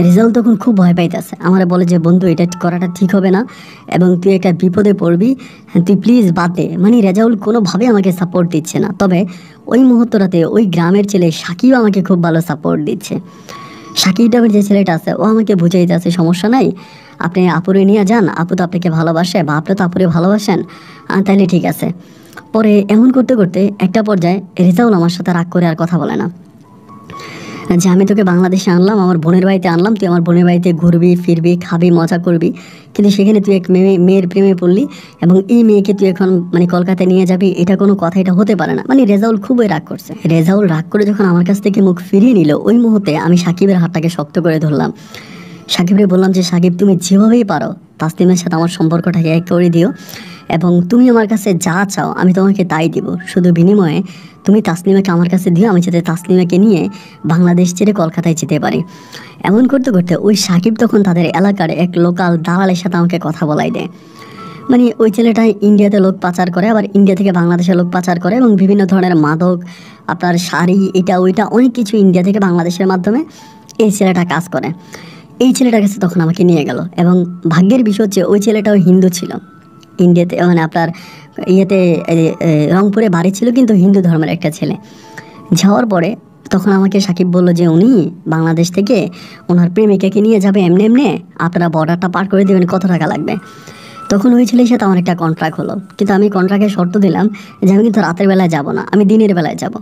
রেজাউল তখন খুব ভয় পাইতেছে, আমার বলে যে বন্ধু, এটা করাটা ঠিক হবে না, এবং তুই একটা বিপদে পড়বি, তুই প্লিজ বাদ দে। রেজাউল কোনোভাবে আমাকে সাপোর্ট দিচ্ছে না। তবে ওই মুহূর্তটাতে ওই গ্রামের ছেলে সাকিব আমাকে খুব ভালো সাপোর্ট দিচ্ছে। সাকিব নামের যে ছেলেটা আছে, ও আমাকে বুঝাই যাচ্ছে, সমস্যা নাই, আপনি আপুরে নিয়ে যান, আপু তো আপনাকে ভালোবাসে, বা আপনি তো আপুরে ভালোবাসেন, তাহলে ঠিক আছে। পরে এমন করতে করতে একটা পর্যায়ে রেজাউল আমার সাথে রাগ করে আর কথা বলে না, যে আমি তোকে বাংলাদেশে আনলাম, আমার বোনের বাড়িতে আনলাম, তুই আমার বোনের বাড়িতে ঘুরবি ফিরবি খাবি মজা করবি, কিন্তু সেখানে তুই এক মেয়ের প্রেমে পড়লি, এবং এই মেয়েকে তুই এখন কলকাতায় নিয়ে যাবি, এটা কোনো কথা, এটা হতে পারে না। রেজাউল খুবই রাগ করছে। রেজাউল রাগ করে যখন আমার কাছ থেকে মুখ ফিরিয়ে নিল, ওই মুহূর্তে আমি সাকিবের হাতটাকে শক্ত করে ধরলাম। সাকিবরে বললাম যে সাকিব, তুমি যেভাবেই পারো তাসলিমের সাথে আমার সম্পর্কটাকে এক করে দিও, এবং তুমি আমার কাছে যা চাও আমি তোমাকে তাই দিব, শুধু বিনিময়ে তুমি তাসলিমাকে আমার কাছে দিও, আমি যাতে তাসলিমাকে নিয়ে বাংলাদেশ ছেড়ে কলকাতায় যেতে পারি। এমন করতে করতে ওই সাকিব তখন তাদের এলাকার এক লোকাল দালালের সাথে আমাকে কথা বলাই দেয়। ওই ছেলেটা ইন্ডিয়াতে লোক পাচার করে, আবার ইন্ডিয়া থেকে বাংলাদেশে লোক পাচার করে, এবং বিভিন্ন ধরনের মাদক, আপনার শাড়ি, এটা ওইটা অনেক কিছু ইন্ডিয়া থেকে বাংলাদেশের মাধ্যমে এই ছেলেটা কাজ করে। এই ছেলেটার কাছে তখন আমাকে নিয়ে গেল, এবং ভাগ্যের বিষয় হচ্ছে ওই ছেলেটাও হিন্দু ছিল। ইন্ডিয়াতে আপনার রংপুরে বাড়ি ছিল, কিন্তু হিন্দু ধর্মের একটা ছেলে। যাওয়ার পরে তখন আমাকে সাকিব বলল যে উনি বাংলাদেশ থেকে ওনার প্রেমিকাকে নিয়ে যাবে, এমনি আপনারা বর্ডারটা পার করে দেবেন, কত টাকা লাগবে। তখন ওই ছেলের সাথে আমার একটা কন্ট্রাক্ট হলো, কিন্তু আমি কন্ট্রাক্টে শর্ত দিলাম যে আমি কিন্তু রাতের বেলায় যাব না, আমি দিনের বেলায় যাব,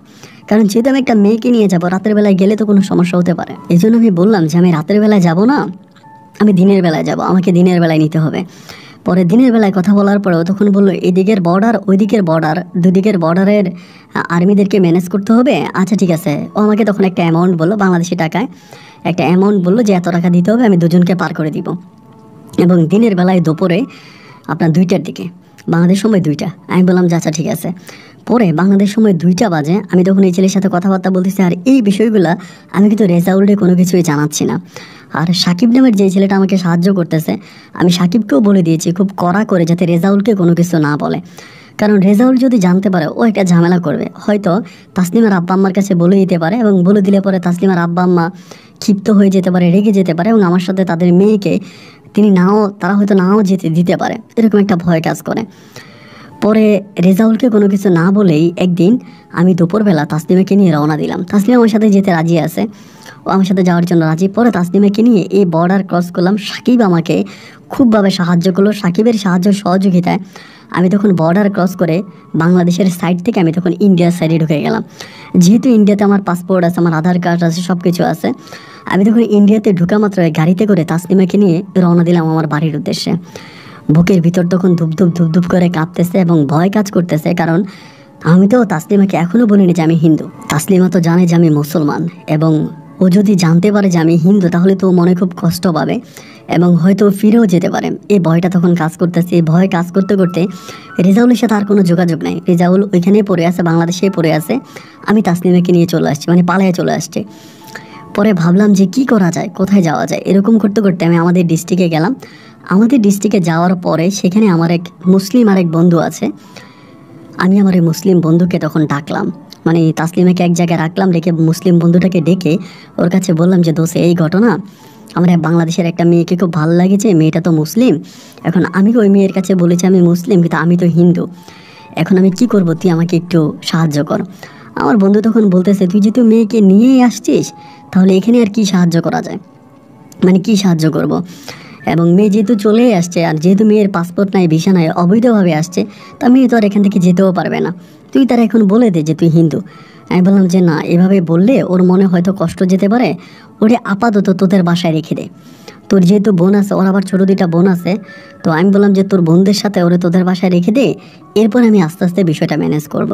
কারণ যেহেতু আমি একটা মেয়েকে নিয়ে যাব, রাতের বেলায় গেলে তো কোনো সমস্যা হতে পারে। এই জন্য আমি বললাম যে আমি রাতের বেলায় যাব না, আমি দিনের বেলায় যাব, আমাকে দিনের বেলায় নিতে হবে। পরে দিনের বেলায় কথা বলার পরেও তখন বললো, এদিকের বর্ডার ওইদিকের বর্ডার, দুদিকের বর্ডারের আর্মিদেরকে ম্যানেজ করতে হবে। আচ্ছা ঠিক আছে। ও আমাকে তখন একটা অ্যামাউন্ট বললো, বাংলাদেশি টাকায় একটা অ্যামাউন্ট বললো যে এত টাকা দিতে হবে, আমি দুজনকে পার করে দিব। এবং দিনের বেলায় দুপুরে আপনার 2টার দিকে, বাংলাদেশ সময় 2টা। আমি বললাম যে আচ্ছা ঠিক আছে। পরে বাংলাদেশ সময় 2টা বাজে, আমি তখন এই ছেলের সাথে কথাবার্তা বলতেছি, আর এই বিষয়গুলো আমি কিন্তু রেজাউলকে কোনো কিছুই জানাচ্ছি না। আর সাকিব নামের যে ছেলেটা আমাকে সাহায্য করতেছে, আমি সাকিবকেও বলে দিয়েছি খুব কড়া করে যাতে রেজাউলকে কোনো কিছু না বলে, কারণ রেজাউল যদি জানতে পারে ও একটা ঝামেলা করবে, হয়তো তাসলিমার আব্বা আম্মার কাছে বলে দিতে পারে, এবং বলে দিলে পরে তাসলিমার আব্বা আম্মা ক্ষিপ্ত হয়ে যেতে পারে, রেগে যেতে পারে, এবং আমার সাথে তাদের মেয়েকে তারা হয়তো নাও যেতে দিতে পারে, এরকম একটা ভয় কাজ করে। পরে রেজাউলকে কোনো কিছু না বলেই একদিন আমি দুপুরবেলা তাসলিমাকে নিয়ে রওনা দিলাম। তাসলিমা আমার সাথে যেতে রাজি আছে, ও আমার সাথে যাওয়ার জন্য রাজি। পরে তাসলিমাকে নিয়ে এই বর্ডার ক্রস করলাম। সাকিব আমাকে খুবভাবে সাহায্য করলো। সাকিবের সহযোগিতায় আমি তখন বর্ডার ক্রস করে বাংলাদেশের সাইড থেকে আমি তখন ইন্ডিয়ার সাইডে ঢুকে গেলাম। যেহেতু ইন্ডিয়াতে আমার পাসপোর্ট আছে, আমার আধার কার্ড আছে, সব কিছু আছে, আমি তখন ইন্ডিয়াতে ঢুকা মাত্র গাড়িতে করে তাসলিমাকে নিয়ে রওনা দিলাম আমার বাড়ির উদ্দেশ্যে। বুকের ভিতর তখন ধুপ করে কাঁপতেছে এবং ভয় কাজ করতেছে, কারণ আমি তো তাসলিমাকে এখনও বলিনি যে আমি হিন্দু। তাসলিমা তো জানে যে আমি মুসলমান, এবং ও যদি জানতে পারে যে আমি হিন্দু তাহলে তো মনে খুব কষ্ট পাবে এবং হয়তো ফিরেও যেতে পারে। এই ভয়টা তখন কাজ করতেছে। এই ভয় কাজ করতে করতে রেজাউলের সাথে আর কোনো যোগাযোগ নেই। রেজাউল ওইখানেই পড়ে আছে, বাংলাদেশেই পড়ে আছে। আমি তাসলিমাকে নিয়ে চলে আসছি, মানে পালায়ে চলে আসছি। পরে ভাবলাম যে কি করা যায়, কোথায় যাওয়া যায়। এরকম করতে করতে আমি আমাদের ডিস্ট্রিক্টে গেলাম। আমাদের ডিস্ট্রিক্টে যাওয়ার পরে সেখানে আমার এক মুসলিম আরেক বন্ধু আছে। আমি আমার এই মুসলিম বন্ধুকে তখন ডাকলাম, মানে তাসলিমাকে এক জায়গায় রাখলাম, রেখে মুসলিম বন্ধুটাকে ডেকে ওর কাছে বললাম যে দোষে এই ঘটনা, আমার বাংলাদেশের একটা মেয়েকে খুব ভালো লাগেছে, মেয়েটা তো মুসলিম। এখন আমি ওই মেয়ের কাছে বলেছি আমি মুসলিম, কিন্তু আমি তো হিন্দু। এখন আমি কি করব, তুই আমাকে একটু সাহায্য কর। আমার বন্ধু তখন বলতেছে, তুই যেহেতু মেয়েকে নিয়েই আসছিস তাহলে এখানে আর কি সাহায্য করা যায়, মানে কি সাহায্য করব। এবং মেয়ে যেহেতু চলেই আসছে, আর যেহেতু মেয়ের পাসপোর্ট নাই, ভিসা নাই, অবৈধভাবে আসছে, তা মেয়ে তো আর এখান থেকে যেতেও পারবে না। তুই তারা এখন বলে দে যে তুই হিন্দু। আমি বললাম যে না, এভাবে বললে ওর মনে হয়তো কষ্ট যেতে পারে, ওরে আপাতত তোদের বাসায় রেখে দে। তোর যেহেতু বোন আছে, ওর আবার ছোটো দুইটা বোন আছে, তো আমি বললাম যে তোর বোনদের সাথে ওরে তোদের বাসায় রেখে দে, এরপর আমি আস্তে আস্তে বিষয়টা ম্যানেজ করব।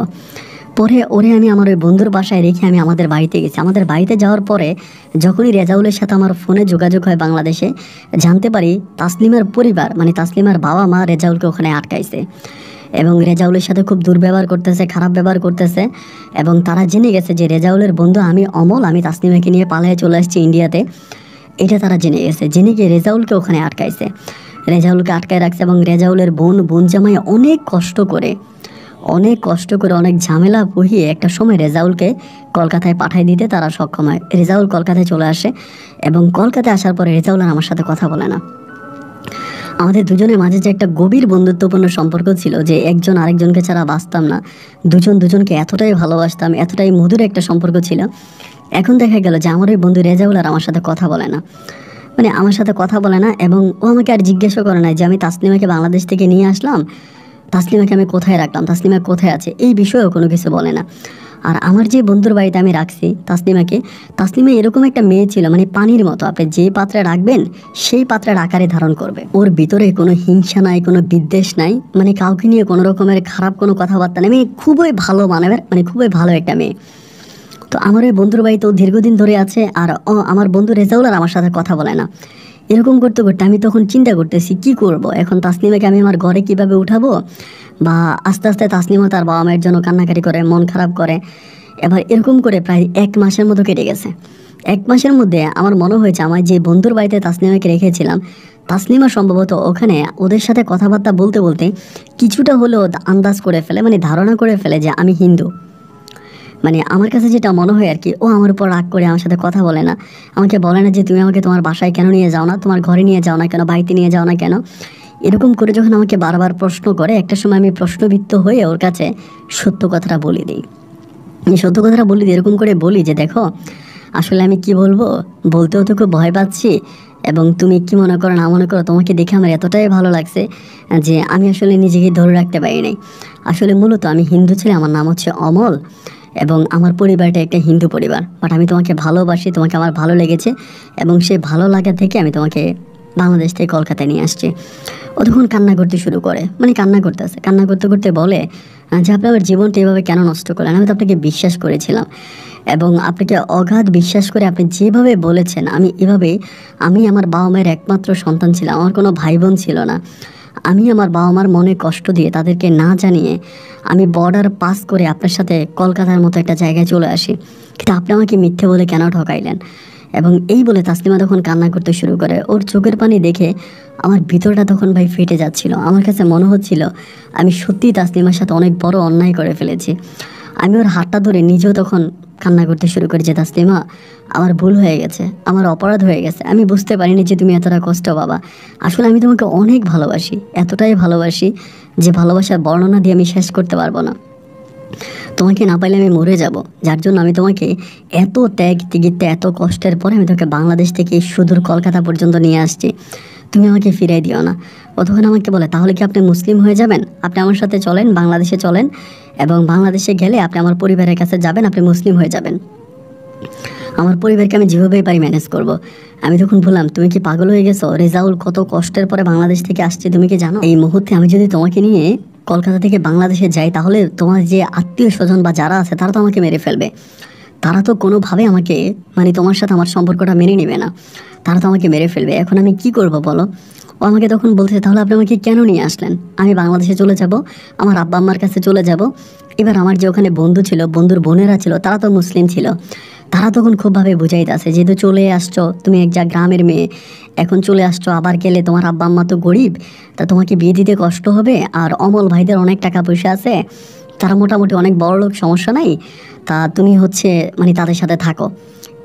পরে ওরে আমি আমার ওই বন্ধুর বাসায় রেখে আমি আমাদের বাড়িতে গেছি। আমাদের বাড়িতে যাওয়ার পরে যখনই রেজাউলের সাথে আমার ফোনে যোগাযোগ হয় বাংলাদেশে, জানতে পারি তাসলিমার পরিবার, মানে তাসলিমার বাবা মা রেজাউলকে ওখানে আটকাইছে এবং রেজাউলের সাথে খুব দুর্ব্যবহার করতেছে, খারাপ ব্যবহার করতেছে। এবং তারা জেনে গেছে যে রেজাউলের বন্ধু আমি অমল, আমি তাসলিমাকে নিয়ে পালিয়ে চলে আসছি ইন্ডিয়াতে। এটা তারা জেনে গেছে, জেনে গিয়ে রেজাউলকে ওখানে আটকাইছে, রেজাউলকে আটকায় রাখছে। এবং রেজাউলের বোন জামাই অনেক কষ্ট করে অনেক ঝামেলা বহিয়ে একটা সময় রেজাউলকে কলকাতায় পাঠিয়ে দিতে তারা সক্ষম হয়। রেজাউল কলকাতায় চলে আসে এবং কলকাতায় আসার পরে রেজাউল আর আমার সাথে কথা বলে না। আমাদের দুজনের মাঝে যে একটা গভীর বন্ধুত্বপূর্ণ সম্পর্ক ছিল, যে একজন আরেকজনকে ছাড়া বাঁচতাম না, দুজনকে এতটাই ভালোবাসতাম, এতটাই মধুর একটা সম্পর্ক ছিল। এখন দেখা গেল যে আমার ওই বন্ধু রেজাউল আর আমার সাথে কথা বলে না, মানে আমার সাথে কথা বলে না। এবং ও আমাকে আর জিজ্ঞাসা করে না যে আমি তাসলিমাকে বাংলাদেশ থেকে নিয়ে আসলাম, তাসলিমাকে আমি কোথায় রাখলাম, তাসলিমা কোথায় আছে, এই বিষয়েও কোনো কিছু বলে না। আর আমার যে বন্ধুর বাড়িতে আমি রাখছি তাসলিমা এরকম একটা মেয়ে ছিল, মানে পানির মতো, আপনি যে পাত্রে রাখবেন সেই পাত্রের আকারে ধারণ করবে। ওর ভিতরে কোনো হিংসা নাই, কোনো বিদ্বেষ নাই, মানে কাউকে নিয়ে কোনো রকমের খারাপ কোনো কথাবার্তা নেই, মানে খুবই ভালো মানবের, মানে খুবই ভালো একটা মেয়ে। তো আমার ওই বন্ধুর বাড়িতে ও দীর্ঘদিন ধরে আছে, আর আমার বন্ধু রেজাউল আর আমার সাথে কথা বলে না। এরকম করতে করতে আমি তখন চিন্তা করতেছি কি করব এখন, তাসলিমাকে আমি আমার ঘরে কিভাবে উঠাবো, বা আস্তে আস্তে তাসলিমা তার বাবা মায়ের জন্য কান্নাকাটি করে, মন খারাপ করে। এবার এরকম করে প্রায় 1 মাসের মতো কেটে গেছে। 1 মাসের মধ্যে আমার মনে হয়েছে আমার যে বন্ধুর বাড়িতে তাসলিমাকে রেখেছিলাম, তাসলিমা সম্ভবত ওখানে ওদের সাথে কথাবার্তা বলতে বলতে কিছুটা হলেও আন্দাজ করে ফেলে, মানে ধারণা করে ফেলে যে আমি হিন্দু। মানে আমার কাছে যেটা মনে হয় আর কি, ও আমার উপর রাগ করে আমার সাথে কথা বলে না, আমাকে বলে না যে তুমি আমাকে তোমার বাসায় কেন নিয়ে যাও না, তোমার ঘরে নিয়ে যাও না কেন, বাড়িতে নিয়ে যাও না কেন। এরকম করে যখন আমাকে বারবার প্রশ্ন করে, একটা সময় আমি প্রশ্নবিদ্ধ হয়ে ওর কাছে সত্য কথাটা বলে দিই। এরকম করে বলি যে দেখো, আসলে আমি কি বলবো, বলতেও তো খুব ভয় পাচ্ছি, এবং তুমি কি মনে করো না মনে করো, তোমাকে দেখে আমার এতটাই ভালো লাগছে যে আমি আসলে নিজেকে ধরে রাখতে পারি নাই। আসলে মূলত আমি হিন্দু ছেলে, আমার নাম হচ্ছে অমল, এবং আমার পরিবারটা একটা হিন্দু পরিবার, বাট আমি তোমাকে ভালোবাসি, তোমাকে আমার ভালো লেগেছে, এবং সেই ভালো লাগা থেকে আমি তোমাকে বাংলাদেশ থেকে কলকাতায় নিয়ে আসছি। ও তখন কান্না করতে শুরু করে, মানে কান্না করতে করতে বলে যে আপনি আমার জীবনটা এভাবে কেন নষ্ট করলেন, আমি তো আপনাকে বিশ্বাস করেছিলাম, এবং আপনাকে অগাধ বিশ্বাস করে আপনি যেভাবে বলেছেন, আমি আমার বাবা মায়ের একমাত্র সন্তান ছিলাম, আমার কোনো ভাই বোন ছিল না। আমি আমার বাবা মার মনে কষ্ট দিয়ে তাদেরকে না জানিয়ে আমি বর্ডার পাস করে আপনার সাথে কলকাতার মতো একটা জায়গায় চলে আসি, কিন্তু আপনি আমাকে মিথ্যে বলে কেন ঠকাইলেন। এবং এই বলে তাসলিমা তখন কান্না করতে শুরু করে। ওর চোখের পানি দেখে আমার ভিতরটা তখন ভাই ফেটে যাচ্ছিল। আমার কাছে মনে হচ্ছিল আমি সত্যিই তাসলিমার সাথে অনেক বড় অন্যায় করে ফেলেছি। আমি ওর হাতটা ধরে নিজেও তখন কান্না করতে শুরু করি যে তাসলিমা, আমার ভুল হয়ে গেছে, আমার অপরাধ হয়ে গেছে, আমি বুঝতে পারিনি যে তুমি এতটা কষ্ট পাবা। আসলে আমি তোমাকে অনেক ভালোবাসি, এতটাই ভালোবাসি যে ভালোবাসার বর্ণনা দিয়ে আমি শেষ করতে পারবো না। তোমাকে না পাইলে আমি মরে যাব, যার জন্য আমি তোমাকে এত ত্যাগ তিগিতে এত কষ্টের পরে আমি তোমাকে বাংলাদেশ থেকে সুদূর কলকাতা পর্যন্ত নিয়ে আসছি, তুমি আমাকে ফিরাই দিও না। ও তখন আমাকে বলে, তাহলে কি আপনি মুসলিম হয়ে যাবেন? আপনি আমার সাথে চলেন, বাংলাদেশে চলেন, এবং বাংলাদেশে গেলে আপনি আমার পরিবারের কাছে যাবেন, আপনি মুসলিম হয়ে যাবেন, আমার পরিবারকে আমি যেভাবেই পারি ম্যানেজ করব। আমি তখন বললাম, তুমি কি পাগল হয়ে গেছো? রেজাউল কত কষ্টের পরে বাংলাদেশ থেকে আসছে, তুমি কি জানো? এই মুহূর্তে আমি যদি তোমাকে নিয়ে কলকাতা থেকে বাংলাদেশে যাই, তাহলে তোমার যে আত্মীয় স্বজন বা যারা আছে তারা তো আমাকে মেরে ফেলবে। তারা তো কোনোভাবে আমাকে মানে তোমার সাথে আমার সম্পর্কটা মেনে নেবে না, তারা তো আমাকে মেরে ফেলবে। এখন আমি কি করব বলো? ও আমাকে তখন বলছে, তাহলে আপনি আমাকে কেন নিয়ে আসলেন? আমি বাংলাদেশে চলে যাব, আমার আব্বা আম্মার কাছে চলে যাব। এবার আমার যে ওখানে বন্ধু ছিল, বন্ধুর বোনেরা ছিল, তারা তো মুসলিম ছিল, তারা তখন খুবভাবে বুঝাইতেছে, যেহেতু চলে আসছো, তুমি এক যা গ্রামের মেয়ে, এখন চলে আসছো, আবার গেলে তোমার আব্বা আম্মা তো গরিব, তা তোমাকে বিয়ে দিতে কষ্ট হবে। আর অমল ভাইদের অনেক টাকা পয়সা আছে, তারা মোটামুটি অনেক বড় লোক, সমস্যা নাই, তা তুমি হচ্ছে মানে তাদের সাথে থাকো।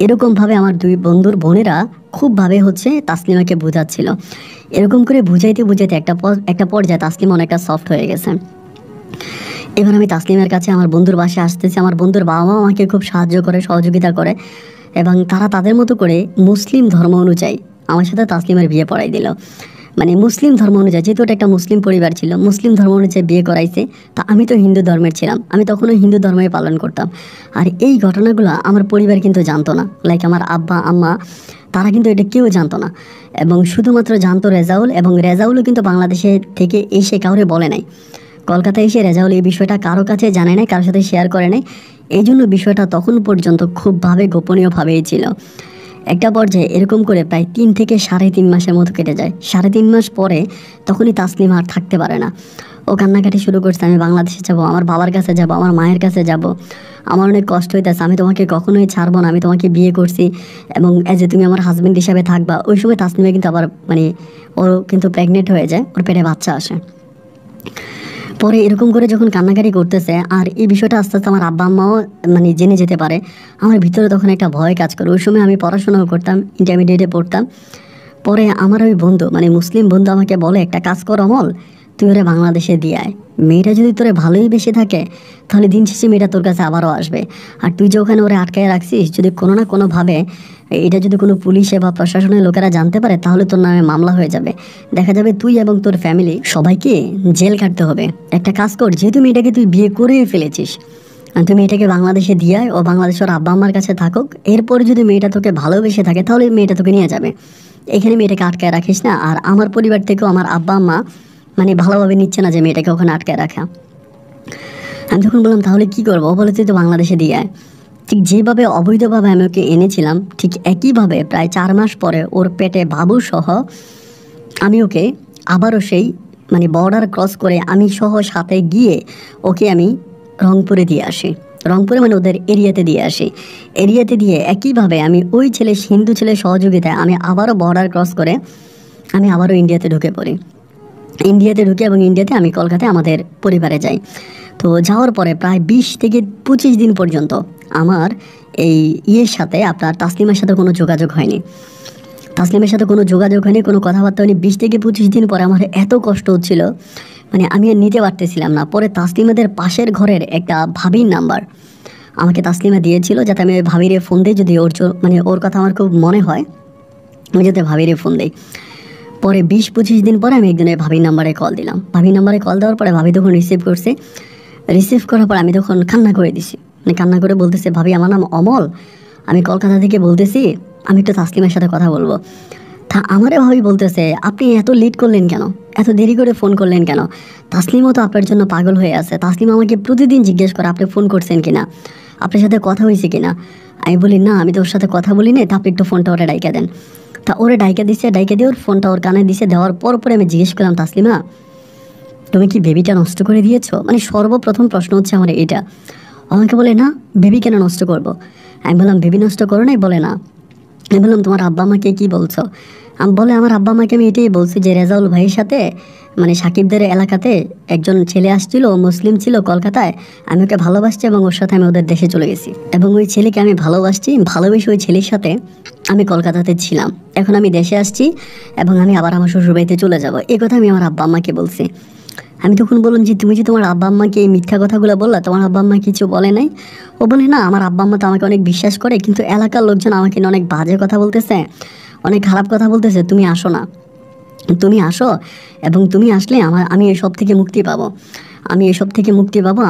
এরকমভাবে আমার দুই বন্ধুর বোনেরা খুবভাবে হচ্ছে তাসলিমাকে বোঝাচ্ছিল। এরকম করে বুঝাইতে বুঝাইতে একটা পর্যায়ে তাসলিমা অনেকটা সফট হয়ে গেছে। এবার আমি তাসলিমের কাছে আমার বন্ধুর বাসায় আসতেছি। আমার বন্ধুর বাবা মা আমাকে খুব সাহায্য করে, সহযোগিতা করে, এবং তারা তাদের মতো করে মুসলিম ধর্ম অনুযায়ী আমার সাথে তাসলিমের বিয়ে পড়াই দিল। মানে মুসলিম ধর্ম অনুযায়ী, যেহেতু এটা একটা মুসলিম পরিবার ছিল, মুসলিম ধর্ম অনুযায়ী বিয়ে করাইছে। তা আমি তো হিন্দু ধর্মের ছিলাম, আমি তখনও হিন্দু ধর্মই পালন করতাম। আর এই ঘটনাগুলো আমার পরিবার কিন্তু জানতো না, লাইক আমার আব্বা আম্মা, তারা কিন্তু এটা কেউ জানতো না। এবং শুধুমাত্র জানতো রেজাউল, এবং রেজাউলও কিন্তু বাংলাদেশে থেকে এসে কাউরে বলে নাই। কলকাতায় এসে রেজাউল এই বিষয়টা কারো কাছে জানে নাই, কারোর সাথে শেয়ার করে নাই। এই জন্য বিষয়টা তখন পর্যন্ত খুবভাবে গোপনীয়ভাবেই ছিল। একটা পর্যায়ে এরকম করে প্রায় 3 থেকে 3.5 মাসের মতো কেটে যায়। 3.5 মাস পরে তখনই তাসলিমা আর থাকতে পারে না। ও কান্নাকাটি শুরু করছে, আমি বাংলাদেশে যাব, আমার বাবার কাছে যাব, আমার মায়ের কাছে যাব, আমার অনেক কষ্ট হইতেছে, আমি তোমাকে কখনোই ছাড়বো না, আমি তোমাকে বিয়ে করছি, এবং এজ এ তুমি আমার হাজব্যান্ড হিসাবে থাকবা। ওই সময় তাসলিমা কিন্তু আবার মানে ও কিন্তু প্রেগনেন্ট হয়ে যায়, ওর পেটে বাচ্চা আসে। পরে এরকম করে যখন কান্নাকাটি করতেছে, আর এই বিষয়টা আস্তে আস্তে আমার আব্বা আম্মাও মানে জেনে যেতে পারে, আমার ভিতরে তখন একটা ভয় কাজ করে। ওই সময় আমি পড়াশোনাও করতাম, ইন্টারমিডিয়েটে পড়তাম। পরে আমার ওই বন্ধু মানে মুসলিম বন্ধু আমাকে বলে, একটা কাজ কর অমল, তুই ওরা বাংলাদেশে দিয়ে আয়, মেয়েটা যদি তোরে ভালোই বেশি থাকে, তাহলে দিন শেষে মেয়েটা তোর কাছে আবারও আসবে। আর তুই যে ওখানে ওরা আটকায় রাখছিস, যদি কোনো না কোনোভাবে এটা যদি কোনো পুলিশে বা প্রশাসনের লোকেরা জানতে পারে, তাহলে তোর নামে মামলা হয়ে যাবে, দেখা যাবে তুই এবং তোর ফ্যামিলি সবাইকে জেল কাটতে হবে। একটা কাজ কর, যেহেতু মেয়েটাকে তুই বিয়ে করেই ফেলেছিস, তুমি মেয়েটাকে বাংলাদেশে দিয়ে আয়, ও বাংলাদেশের আব্বা আম্মার কাছে থাকুক, এরপরে যদি মেয়েটা তোকে ভালোবেসে থাকে, তাহলে মেয়েটা তোকে নিয়ে যাবে, এখানে মেয়েটাকে আটকায় রাখিস না। আর আমার পরিবার থেকেও আমার আব্বা আম্মা মানে ভালোভাবে নিচ্ছে না যে মেয়েটাকে ওখানে আটকায় রাখা। আমি তখন বললাম, তাহলে কি করবো? ও বলে, তুই তো বাংলাদেশে দিয়ে আয়। ঠিক যেভাবে অবৈধভাবে আমি ওকে এনেছিলাম, ঠিক একইভাবে প্রায় 4 মাস পরে ওর পেটে বাবু সহ আমি ওকে আবারও সেই মানে বর্ডার ক্রস করে আমি সহ সাথে গিয়ে ওকে আমি রংপুরে দিয়ে আসি। রংপুরে মানে ওদের এরিয়াতে দিয়ে আসি। এরিয়াতে দিয়ে একইভাবে আমি ওই ছেলে, হিন্দু ছেলে সহযোগিতায় আমি আবারও বর্ডার ক্রস করে আমি আবারও ইন্ডিয়াতে ঢুকে পড়ি। ইন্ডিয়াতে ঢুকে এবং ইন্ডিয়াতে আমি কলকাতায় আমাদের পরিবারে যাই। তো যাওয়ার পরে প্রায় 20 থেকে 25 দিন পর্যন্ত আমার এই ইয়ের সাথে, আপনার তাসলিমার সাথে কোনো যোগাযোগ হয়নি। তাসলিমের সাথে কোনো যোগাযোগ হয়নি, কোনো কথাবার্তা হয়নি। 20 থেকে 25 দিন পরে আমার এত কষ্ট হচ্ছিল, মানে আমি আর নিতে পারতেছিলাম না। পরে তাসলিমাদের পাশের ঘরের একটা ভাবির নাম্বার আমাকে তাসলিমা দিয়েছিল, যাতে আমি ওই ভাবিরে ফোন দিই, যদি মানে ওর কথা আমার খুব মনে হয়, আমি যাতে ভাবিরে ফোন দিই। পরে 20-25 দিন পরে আমি একদিনের ভাবির নাম্বারে কল দিলাম। ভাবির নাম্বারে কল দেওয়ার পরে ভাবি তখন রিসিভ করছে। রিসিভ করার পর আমি তখন কান্না করে দিছি, মানে কান্না করে বলতেছে, ভাবি আমার নাম অমল, আমি কলকাতা থেকে বলতেছি, আমি একটু তাসলিমের সাথে কথা বলবো। তা আমারে ভাবি বলতেছে, আপনি এত লেট করলেন কেন, এত দেরি করে ফোন করলেন কেন? তাসলিমও তো আপনার জন্য পাগল হয়ে আছে। তাসলিম আমাকে প্রতিদিন জিজ্ঞেস করে আপনি ফোন করছেন কিনা, আপনার সাথে কথা হয়েছে কিনা। আমি বলি, না আমি তো ওর সাথে কথা বলি না। তা আপনি একটু ফোনটা ওরা ডাইকা দেন। তা ওরে ডাইকা দিছে, ডাইকা দিয়ে ওর ফোনটা ওর কানে দিছে। দেওয়ার পর আমি জিজ্ঞেস করলাম, তাসলিমা তুমি কি বেবিটা নষ্ট করে দিয়েছো? মানে সর্বপ্রথম প্রশ্ন হচ্ছে আমার এটা। আমাকে বলে, না বেবি কেন নষ্ট করব? আমি বললাম, বেবি নষ্ট করো নাই? বলে, না আমি বললাম তোমার আব্বা আমাকে কি বলছো? বলে আমার আব্বা আমাকে আমি এটাই বলছি যে রেজাউল ভাইয়ের সাথে মানে সাকিবদের এলাকাতে একজন ছেলে আসছিল, ও মুসলিম ছিল কলকাতায়, আমি ওকে ভালোবাসছি এবং ওর সাথে আমি ওদের দেশে চলে গেছি এবং ওই ছেলেকে আমি ভালোবেসে ওই ছেলের সাথে আমি কলকাতাতে ছিলাম। এখন আমি দেশে আসছি এবং আমি আবার আমার শ্বশুরবাড়িতে চলে যাব, এই কথা আমি আমার আব্বা আম্মাকে বলছি। আমি তখন বললাম যে তুমি যে তোমার আব্বা আম্মাকে এই মিথ্যা কথাগুলো বললা, তোমার আব্বা আম্মা কিছু বলে নাই? ও বলে না, আমার আব্বা আম্মা তো আমাকে অনেক বিশ্বাস করে, কিন্তু এলাকার লোকজন আমাকে নিয়ে অনেক বাজে কথা বলতেছে, অনেক খারাপ কথা বলতেছে, তুমি আসো না, তুমি আসো এবং তুমি আসলে আমি এসব থেকে মুক্তি পাবো,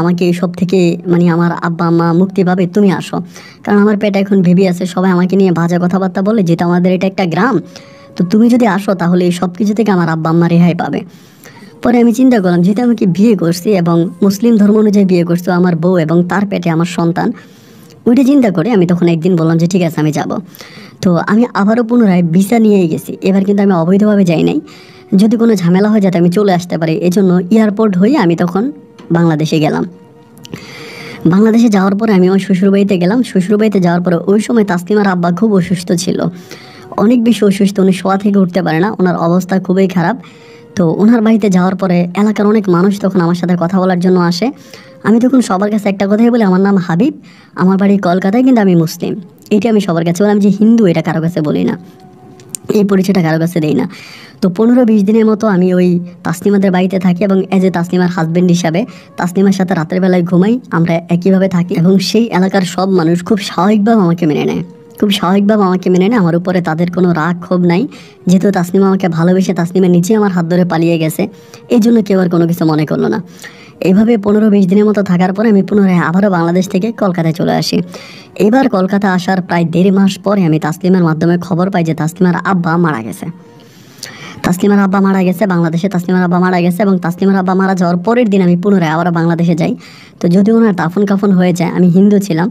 আমাকে এসব থেকে মানে আমার আব্বা আম্মা মুক্তি পাবে, তুমি আসো। কারণ আমার পেটে এখন ভেবে আছে, সবাই আমাকে নিয়ে বাজে কথাবার্তা বলে, যেটা আমাদের এটা একটা গ্রাম, তো তুমি যদি আসো তাহলে এই সব কিছু থেকে আমার আব্বা আম্মা রেহাই পাবে। পরে আমি চিন্তা করলাম, যেহেতু আমাকে বিয়ে করছি এবং মুসলিম ধর্ম অনুযায়ী বিয়ে করছি, আমার বউ এবং তার পেটে আমার সন্তান, ওইটা চিন্তা করে আমি তখন একদিন বললাম যে ঠিক আছে আমি যাব। তো আমি আবারও পুনরায় ভিসা নিয়েই গেছি, এবার কিন্তু আমি অবৈধভাবে যাই নাই, যদি কোনো ঝামেলা হয় যাতে আমি চলে আসতে পারি, এজন্য এয়ারপোর্ট হয়ে আমি তখন বাংলাদেশে গেলাম। বাংলাদেশে যাওয়ার পরে আমি আমার শ্বশুরবাড়িতে গেলাম। শ্বশুরবাড়িতে যাওয়ার পরে ওই সময় তাসলিমার আব্বা খুব অসুস্থ ছিল, অনেক বেশি অসুস্থ, উনি শোয়া থেকে উঠতে পারে না, ওনার অবস্থা খুবই খারাপ। তো ওনার বাড়িতে যাওয়ার পরে এলাকার অনেক মানুষ তখন আমার সাথে কথা বলার জন্য আসে। আমি তখন সবার কাছে একটা কথাই বলি, আমার নাম হাবিব, আমার বাড়ি কলকাতায়, কিন্তু আমি মুসলিম, এটা আমি সবার কাছে বললাম। যে হিন্দু এটা কারো কাছে বলি না, এই পরিচয়টা কারো কাছে দেই না। তো 15-20 দিনের মতো আমি ওই তাসলিমাদের বাড়িতে থাকি এবং এজ এ তাসলিমার হাজব্যান্ড হিসাবে তাসলিমার সাথে রাতের বেলায় ঘুমাই, আমরা একইভাবে থাকি এবং সেই এলাকার সব মানুষ খুব স্বাভাবিকভাবে আমাকে মেনে নেয়, আমার উপরে তাদের কোনো রাগ ক্ষোভ নাই, যেহেতু তাসলিমা আমাকে ভালোবেসে তাসলিমা নিচে আমার হাত ধরে পালিয়ে গেছে, এই জন্য কেউ আর কোনো কিছু মনে করলো না। এইভাবে 15-20 দিনের মতো থাকার পরে আমি পুনরায় আবারও বাংলাদেশ থেকে কলকাতায় চলে আসি। এবার কলকাতা আসার প্রায় 1.5 মাস পরে আমি তাসলিমার মাধ্যমে খবর পাই যে তাসলিমার আব্বা মারা গেছে। বাংলাদেশে তাসলিমার আব্বা মারা গেছে এবং তাসলিমার আব্বা মারা যাওয়ার পরের দিন আমি পুনরায় আবার বাংলাদেশে যাই। তো যদি ওনার দাফন কাফন হয়ে যায়, আমি হিন্দু ছিলাম,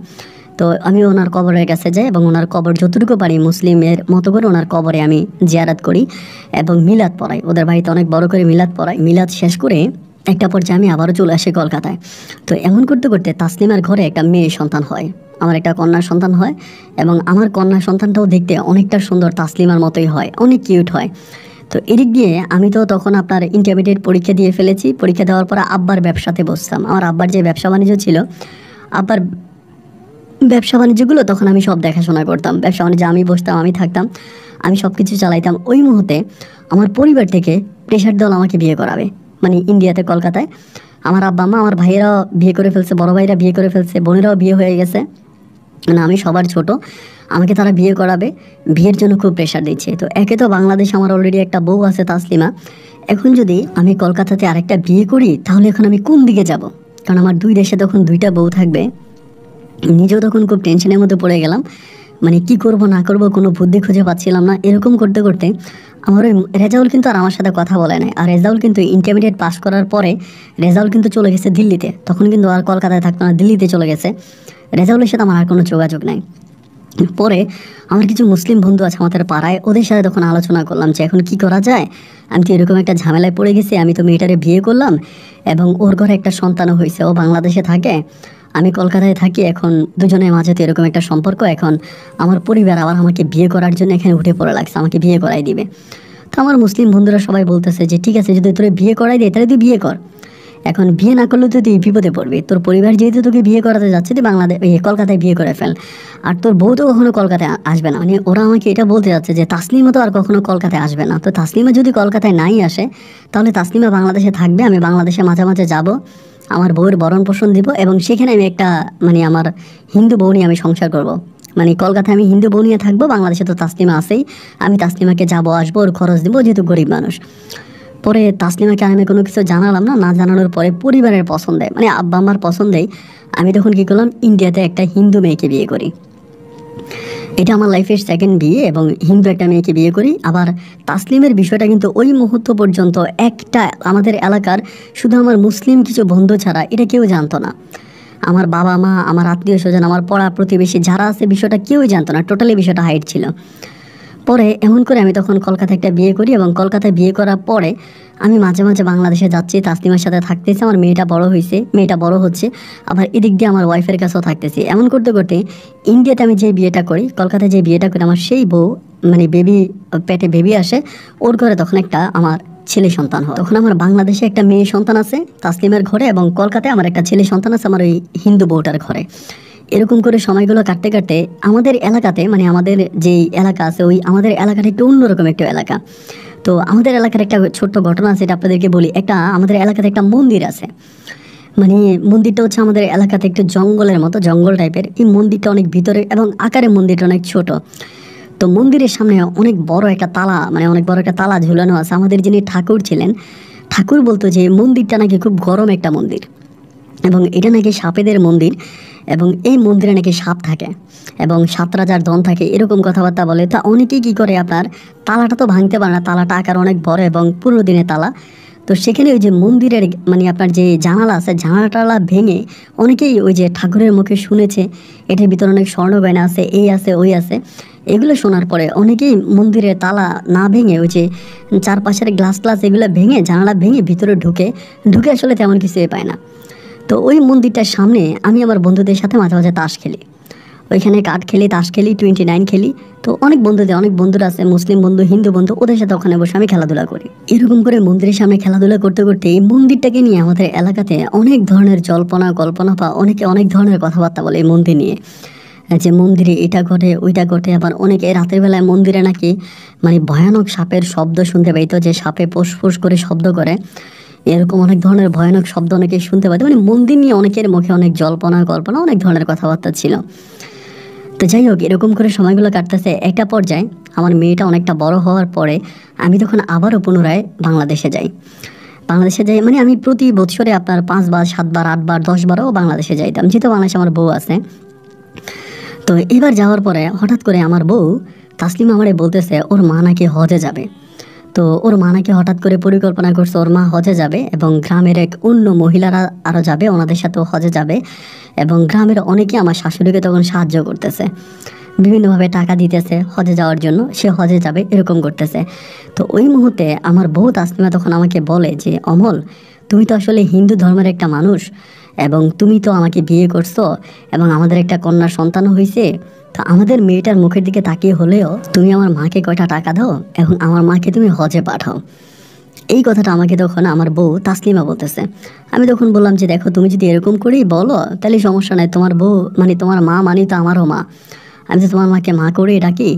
তো আমি ওনার কবরের কাছে যাই এবং ওনার কবর যতটুকু পারি মুসলিমের মতো করে ওনার কবরে আমি জিয়ারত করি এবং মিলাদ পড়াই, ওদের বাড়িতে অনেক বড় করে মিলাদ পড়াই। মিলাদ শেষ করে একটা পর্যায়ে আমি আবারও চলে আসি কলকাতায়। তো এমন করতে করতে তাসলিমার ঘরে একটা মেয়ে সন্তান হয়, আমার একটা কন্যা সন্তান হয় এবং আমার কন্যা সন্তানটাও দেখতে অনেকটা সুন্দর, তাসলিমার মতোই হয়, অনেক কিউট হয়। তো এদিক দিয়ে আমি তো তখন আপনার ইন্টারমিডিয়েট পরীক্ষা দিয়ে ফেলেছি। পরীক্ষা দেওয়ার পর আব্বার ব্যবসাতে বসতাম, আমার আব্বার যে ব্যবসা বাণিজ্য ছিল, আব্বার ব্যবসা বাণিজ্যগুলো তখন আমি সব দেখাশোনা করতাম, ব্যবসা বাণিজ্য আমি বসতাম, আমি থাকতাম, আমি সব কিছু চালাইতাম। ওই মুহূর্তে আমার পরিবার থেকে প্রেশার দল আমাকে বিয়ে করাবে, মানে ইন্ডিয়াতে কলকাতায় আমার আব্বা আম্মা, আমার ভাইয়েরাও বিয়ে করে ফেলছে, বড় ভাইরা বিয়ে করে ফেলছে, বোনেরাও বিয়ে হয়ে গেছে, মানে আমি সবার ছোট, আমাকে তারা বিয়ে করাবে, বিয়ের জন্য খুব প্রেশার দিচ্ছে। তো একে তো বাংলাদেশে আমার অলরেডি একটা বউ আছে তাসলিমা, এখন যদি আমি কলকাতাতে আরেকটা বিয়ে করি তাহলে এখন আমি কোন দিকে যাব? কারণ আমার 2 দেশে তখন 2টা বউ থাকবে। নিজেও তখন খুব টেনশনের মধ্যে পড়ে গেলাম, মানে কি করব না করব কোনো বুদ্ধি খুঁজে পাচ্ছিলাম না। এরকম করতে করতে আমার ওই রেজাউল কিন্তু আর আমার সাথে কথা বলে নাই, আর রেজাউল কিন্তু ইন্টারমিডিয়েট পাস করার পরে রেজাউল কিন্তু চলে গেছে দিল্লিতে, তখন কিন্তু আর কলকাতায় থাকতো না, দিল্লিতে চলে গেছে। রেজাউলের সাথে আমার আর কোনো যোগাযোগ নাই। পরে আমার কিছু মুসলিম বন্ধু আছে আমাদের পাড়ায়, ওদের সাথে তখন আলোচনা করলাম যে এখন কি করা যায়, আমি তো এরকম একটা ঝামেলায় পড়ে গেছি, আমি তো মেয়েটারে বিয়ে করলাম এবং ওর ঘরে একটা সন্তানও হয়েছে, ও বাংলাদেশে থাকে, আমি কলকাতায় থাকি, এখন দুজনের মাঝে তো এরকম একটা সম্পর্ক, এখন আমার পরিবার আবার আমাকে বিয়ে করার জন্য এখানে উঠে পড়ে লাগছে, আমাকে বিয়ে করাই দিবে। তো আমার মুসলিম বন্ধুরা সবাই বলতেছে যে ঠিক আছে, যদি তোর বিয়ে করাই দেয় তাহলে তুই বিয়ে কর, এখন বিয়ে না করলে তো তুই বিপদে পড়বি, তোর পরিবার যেহেতু তোকে বিয়ে করাতে যাচ্ছে, তুই কলকাতায় বিয়ে করে ফেল, আর তোর বউ তো কখনো কলকাতায় আসবে না। মানে ওরা আমাকে এটা বলতে যাচ্ছে যে তাসলিমা তো আর কখনো কলকাতায় আসবে না, তো তাসলিমা যদি কলকাতায় নাই আসে তাহলে তাসলিমা বাংলাদেশে থাকবে, আমি বাংলাদেশে মাঝে মাঝে যাব, আমার বউয়ের ভরণ পোষণ দিব এবং সেখানে আমি একটা মানে আমার হিন্দু বউ নিয়ে আমি সংসার করব, মানে কলকাতায় আমি হিন্দু বউ নিয়ে থাকবো, বাংলাদেশে তো তাসলিমা আছেই, আমি তাসলিমাকে যাবো আসবো, ওর খরচ দিব, যেহেতু গরিব মানুষ। পরে তাসলিমাকে আমি কোনো কিছু জানালাম না, না জানানোর পরে পরিবারের পছন্দে, মানে আব্বা আমার পছন্দেই আমি তখন কী করলাম, ইন্ডিয়াতে একটা হিন্দু মেয়েকে বিয়ে করি। এটা আমার লাইফের সেকেন্ড বিয়ে এবং হিন্দু একটা মেয়েকে বিয়ে করি। আবার তাসলিমের বিষয়টা কিন্তু ওই মুহূর্ত পর্যন্ত একটা আমাদের এলাকার শুধু আমার মুসলিম কিছু বন্ধু ছাড়া এটা কেউ জানতো না, আমার বাবা মা, আমার আত্মীয় স্বজন, আমার পড়া প্রতিবেশী যারা আছে বিষয়টা কেউই জানতো না, টোটালি বিষয়টা হাইড ছিল। পরে এমন করে আমি তখন কলকাতায় একটা বিয়ে করি, এবং কলকাতায় বিয়ে করার পরে আমি মাঝে মাঝে বাংলাদেশে যাচ্ছি, তাসলিমার সাথে থাকতেছি। আমার মেয়েটা বড় হয়েছে, মেয়েটা বড় হচ্ছে, আবার এদিক দিয়ে আমার ওয়াইফের কাছেও থাকতেছি। এমন করতে করতে ইন্ডিয়াতে আমি যে বিয়েটা করি, কলকাতায় যে বিয়েটা করি, আমার সেই বউ মানে বেবি, পেটে বেবি আসে, ওর ঘরে তখন একটা আমার ছেলে সন্তান হয়। তখন আমার বাংলাদেশে একটা মেয়ে সন্তান আছে তাসলিমের ঘরে, এবং কলকাতায় আমার একটা ছেলে সন্তান আছে আমার ওই হিন্দু বউটার ঘরে। এরকম করে সময়গুলো কাটতে কাটতে আমাদের এলাকাতে, মানে আমাদের যেই এলাকা আছে, ওই আমাদের এলাকাটা একটু অন্যরকম একটা এলাকা। তো আমাদের এলাকার একটা ছোট্ট ঘটনা আছে, এটা আপনাদেরকে বলি। আমাদের এলাকাতে একটা মন্দির আছে, মানে মন্দিরটা হচ্ছে আমাদের এলাকাতে একটু জঙ্গলের মতো, জঙ্গল টাইপের। এই মন্দিরটা অনেক ভিতরে এবং আকারে মন্দিরটা অনেক ছোট। তো মন্দিরের সামনে অনেক বড় একটা তালা, মানে অনেক বড় একটা তালা ঝুলানো আছে। আমাদের যিনি ঠাকুর ছিলেন, ঠাকুর বলতো যে মন্দিরটা নাকি খুব গরম একটা মন্দির, এবং এটা নাকি সাপেদের মন্দির, এবং এই মন্দিরে নাকি সাপ থাকে এবং 7 রাজার দন থাকে, এরকম কথাবার্তা বলে। তা অনেকেই কী করে, আপনার তালাটা তো ভাঙতে পারে না, তালাটা আকার অনেক বড় এবং পুরো দিনে তালা। তো সেখানে ওই যে মন্দিরের মানে আপনার যে জানালা আছে, জানালা ভেঙে অনেকেই ওই যে ঠাকুরের মুখে শুনেছে এটার ভিতরে অনেক স্বর্ণ গয়না আছে, এই আছে ওই আছে। এগুলো শোনার পরে অনেকেই মন্দিরের তালা না ভেঙে ওই যে চারপাশের গ্লাস এগুলো ভেঙে, জানালা ভেঙে ভিতরে ঢুকে আসলে তেমন কিছুই পায় না। তো ওই মন্দিরটার সামনে আমি আমার বন্ধুদের সাথে মাঝে মাঝে তাস খেলি, ওইখানে কাঠ খেলি, তাস খেলি, 29 খেলি। তো অনেক বন্ধুরা আছে, মুসলিম বন্ধু, হিন্দু বন্ধু, ওদের সাথে ওখানে বসে আমি খেলাধুলা করি। এরকম করে মন্দিরের সামনে খেলাধুলা করতে করতে এই মন্দিরটাকে নিয়ে আমাদের এলাকাতে অনেক ধরনের জল্পনা কল্পনা বা অনেকে অনেক ধরনের কথাবার্তা বলে এই মন্দির নিয়ে, যে মন্দিরে এটা ঘটে ওইটা ঘটে। আবার অনেকে রাতের বেলায় মন্দিরে নাকি মানে ভয়ানক সাপের শব্দ শুনতে পাইতো, যে সাপে ফোঁস করে শব্দ করে, এরকম অনেক ধরনের ভয়ানক শব্দ অনেকে শুনতে পাইতো। মানে মন্দির নিয়ে অনেকের মুখে অনেক জল্পনা কল্পনা, অনেক ধরনের কথাবার্তা ছিল। তো যাই হোক, এরকম করে সময়গুলো কাটতেছে। একটা পর্যায়ে আমার মেয়েটা অনেকটা বড় হওয়ার পরে আমি তখন আবারও পুনরায় বাংলাদেশে যাই। মানে আমি প্রতি বছরে আপনার 5 বার 7 বার 8 বার 10 বারও বাংলাদেশে যাইতাম, যেহেতু বাংলাদেশে আমার বউ আছে। তো এবার যাওয়ার পরে হঠাৎ করে আমার বউ তাসলিমা আমারে বলতেছে ওর মা নাকি হজে যাবে। তো ওর মা নাকি হঠাৎ করে পরিকল্পনা করছে ওর মা হজে যাবে, এবং গ্রামের এক অন্য মহিলারা আরও যাবে, ওনাদের সাথেও হজে যাবে। এবং গ্রামের অনেকে আমার শাশুড়িকে তখন সাহায্য করতেছে, বিভিন্নভাবে টাকা দিতেছে হজে যাওয়ার জন্য, সে হজে যাবে এরকম করতেছে। তো ওই মুহূর্তে আমার বউ তাসলিমা তখন আমাকে বলে যে অমল, তুমি তো আসলে হিন্দু ধর্মের একটা মানুষ, এবং তুমি তো আমাকে বিয়ে করছো, এবং আমাদের একটা কন্যার সন্তানও হয়েছে। তো আমাদের মেয়েটার মুখের দিকে তাকিয়ে হলেও তুমি আমার মাকে কয়টা টাকা দাও, এবং আমার মাকে তুমি হজে পাঠাও। এই কথাটা আমাকে তখন আমার বউ তাসলিমা বলতেছে। আমি তখন বললাম যে দেখো, তুমি যদি এরকম করেই বলো তাহলে সমস্যা নাই, তোমার বউ মানে তোমার মা মানে তো আমারও মা, আমি তো তোমার মাকে মা করে ডাকি।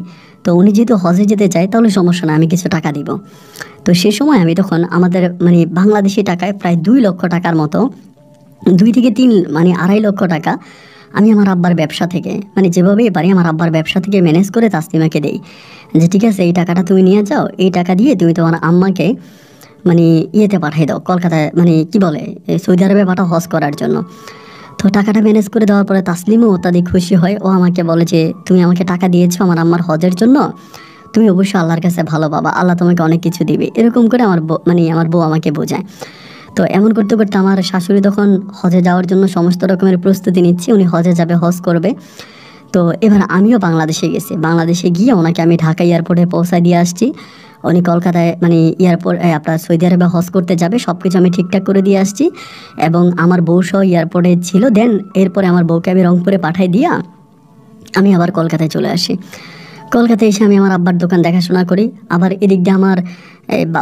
তো উনি যেহেতু হজে যেতে চায় তাহলে সমস্যা না, আমি কিছু টাকা দিব। তো সে সময় আমি তখন আমাদের মানে বাংলাদেশি টাকায় প্রায় 2 লক্ষ টাকার মতো, 2 থেকে 3 মানে 2.5 লক্ষ টাকা আমি আমার আব্বার ব্যবসা থেকে, মানে যেভাবেই পারি আমার আব্বার ব্যবসা থেকে ম্যানেজ করে তাসলিমাকে দেই, যে ঠিক আছে এই টাকাটা তুমি নিয়ে যাও, এই টাকা দিয়ে তুমি তোমার আম্মাকে মানে ইয়েতে পাঠিয়ে দাও, কলকাতায় মানে কি বলে সৌদি আরবে পাঠাও হজ করার জন্য। তো টাকাটা ম্যানেজ করে দেওয়ার পরে তাসলিমও অত্যাধিক খুশি হয়। ও আমাকে বলে যে তুমি আমাকে টাকা দিয়েছো আমার আম্মার হজের জন্য, তুমি অবশ্যই আল্লাহর কাছে ভালো পাবা, আল্লাহ তোমাকে অনেক কিছু দিবে। এরকম করে আমার বউ আমাকে বোঝায়। তো এমন করতে করতে আমার শাশুড়ি তখন হজে যাওয়ার জন্য সমস্ত রকমের প্রস্তুতি নিচ্ছে, উনি হজে যাবে, হজ করবে। তো এবার আমিও বাংলাদেশে গেছি, বাংলাদেশে গিয়ে ওনাকে আমি ঢাকা এয়ারপোর্টে পৌঁছায় দিয়ে আসছি। উনি কলকাতায় মানে এয়ারপোর্ট আপনার সৌদি আরবে হজ করতে যাবে, সব কিছু আমি ঠিকঠাক করে দিয়ে আসছি, এবং আমার বউ সহ এয়ারপোর্টে ছিল। দেন এরপরে আমার বউকে আমি রংপুরে পাঠাই দিয়া আমি আবার কলকাতায় চলে আসি। কলকাতায় এসে আমি আমার আব্বার দোকান দেখাশোনা করি, আবার এদিক দিয়ে আমার